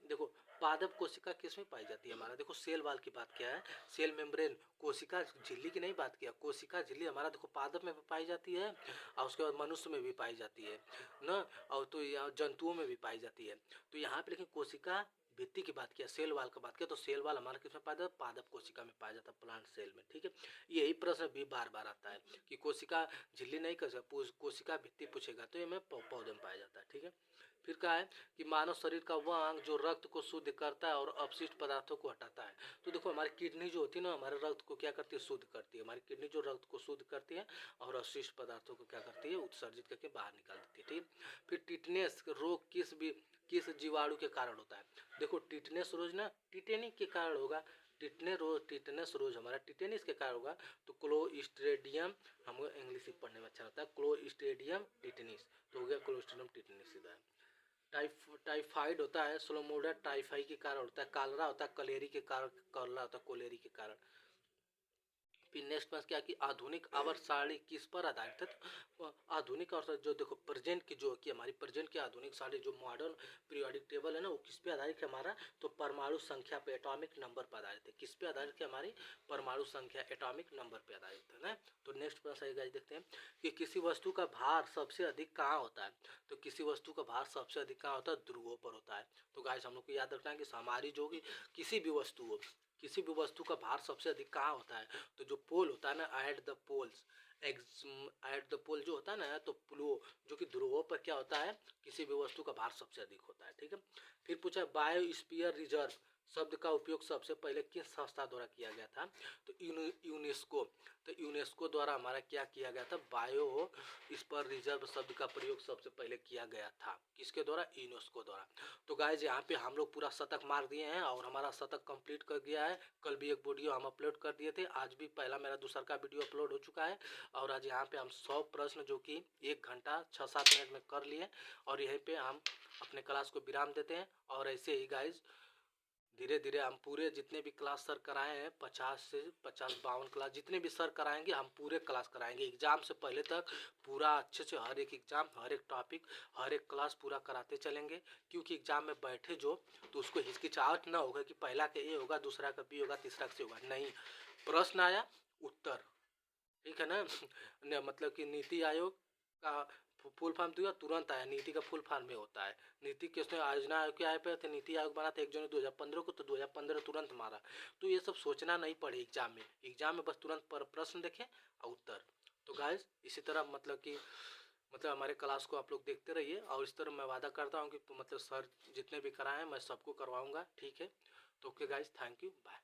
देखो पादप कोशिका किस में पाई जाती है? हमारा देखो सेल वाल की बात क्या है, सेल मेम्ब्रेन, कोशिका झिल्ली की नहीं बात किया, कोशिका झिल्ली हमारा देखो पादप में भी पाई जाती है और उसके बाद मनुष्य में भी पाई जाती है ना, और तो यहाँ जंतुओं में भी पाई जाती है। तो यहाँ पे लेकिन कोशिका भित्ति की बात किया, सेल वाल का बात किया, तो सेल वाल हमारा किसमें पाया जाता है? पादप कोशिका में पाया जाता है, प्लांट सेल में, ठीक है। यही प्रश्न भी बार बार आता है कि कोशिका झिल्ली नहीं कर सकता, कोशिका भित्ति पूछेगा तो ये में पौधे में पाया जाता है, ठीक है। फिर कहा है कि मानव शरीर का वह अंग जो रक्त को शुद्ध करता है और अपशिष्ट पदार्थों को हटाता है। तो देखो हमारी किडनी जो होती है ना, हमारे रक्त को क्या करती है? शुद्ध करती है। हमारी किडनी जो रक्त को शुद्ध करती है और अपशिष्ट पदार्थों को क्या करती है? उत्सर्जित करके बाहर निकाल देती है, ठीक। फिर टिटनेस रोग किस जीवाणु के कारण होता है? देखो टिटनेस रोग ना टिटेनिक के कारण होगा। टिटनेस रोग हमारा टिटेनिस के कारण होगा। तो क्लोस्ट्रीडियम, हमको इंग्लिश पढ़ने में अच्छा लगता है, क्लोस्ट्रीडियम टिटेनिस, तो हो गया क्लोस्ट्रीडियम टिटेनिस सीधा। टाइफाइड होता है स्लोमोडा टाइफाई के कारण होता है। कालरा होता है कलेरी के कारण, कालरा होता है कोलेरी के कारण। फिर नेक्स्ट में क्या कि आधुनिक आवर्त सारणी किस पर आधारित है? तो आधुनिक और जो देखो प्रेजेंट की जो कि हमारी प्रेजेंट की आधुनिक सारणी जो मॉडर्न पीरियोडिक टेबल है ना, वो किस पे आधारित है हमारा? तो परमाणु संख्या पे, एटॉमिक नंबर पर आधारित है। किस पे आधारित है? हमारी परमाणु संख्या, एटॉमिक नंबर पे आधारित है ना। तो नेक्स्ट प्रश्न गाइस देखते हैं कि किसी वस्तु का भार सबसे अधिक कहाँ होता है? तो किसी वस्तु का भार सबसे अधिक कहाँ होता है? ध्रुवों पर होता है। तो गाइस हम लोग को याद रखना है कि हमारी जो भी किसी भी वस्तु हो, किसी भी वस्तु का भार सबसे अधिक कहाँ होता है? तो जो पोल होता है ना, at the polls, at the poll जो होता है ना, तो प्लो जो कि ध्रुवों पर क्या होता है? किसी भी वस्तु का भार सबसे अधिक होता है, ठीक है। फिर पूछा बायोस्फीयर रिजर्व शब्द का उपयोग सबसे पहले किस संस्था द्वारा किया गया था? तो यूनेस्को। तो यूनेस्को द्वारा हमारा क्या किया गया था? बायो इस पर रिजर्व शब्द का प्रयोग सबसे पहले किया गया था। किसके द्वारा? यूनेस्को द्वारा। तो गाइज यहाँ पे हम लोग पूरा शतक मार दिए हैं और हमारा शतक कंप्लीट कर गया है। कल भी एक वीडियो हम अपलोड कर दिए थे, आज भी पहला मेरा दूसरा का वीडियो अपलोड हो चुका है। और आज यहाँ पे हम 100 प्रश्न जो कि 1 घंटा 6-7 मिनट में कर लिए, और यहीं पे हम अपने क्लास को विराम देते हैं। और ऐसे ही गाइज धीरे धीरे हम पूरे जितने भी क्लास सर कराए हैं, 50 से 52 क्लास जितने भी सर कराएंगे, हम पूरे क्लास कराएंगे एग्जाम से पहले तक। पूरा अच्छे से हर एक एग्जाम, हर एक टॉपिक, हर एक क्लास पूरा कराते चलेंगे। क्योंकि एग्जाम में बैठे जो, तो उसको हिचकिचाहट ना होगा कि पहला का ए होगा, दूसरा का बी होगा, तीसरा का सी होगा। नहीं, प्रश्न आया उत्तर, ठीक है ना। मतलब कि नीति आयोग का फुल फॉर्म दिया तुरंत आया, नीति का फुल फॉर्म में होता है। नीति किसने? योजना आयोग के आए पे थे, नीति आयोग बना था 1 जनवरी 2015 को, तो 2015 तुरंत मारा। तो ये सब सोचना नहीं पड़े एग्जाम में, एग्जाम में बस तुरंत प्रश्न देखें और उत्तर। तो गाइस इसी तरह मतलब हमारे क्लास को आप लोग देखते रहिए, और इस तरह मैं वादा करता हूँ कि मतलब सर जितने भी कराएं मैं सबको करवाऊंगा, ठीक है। तो okay guys, thank you, bye.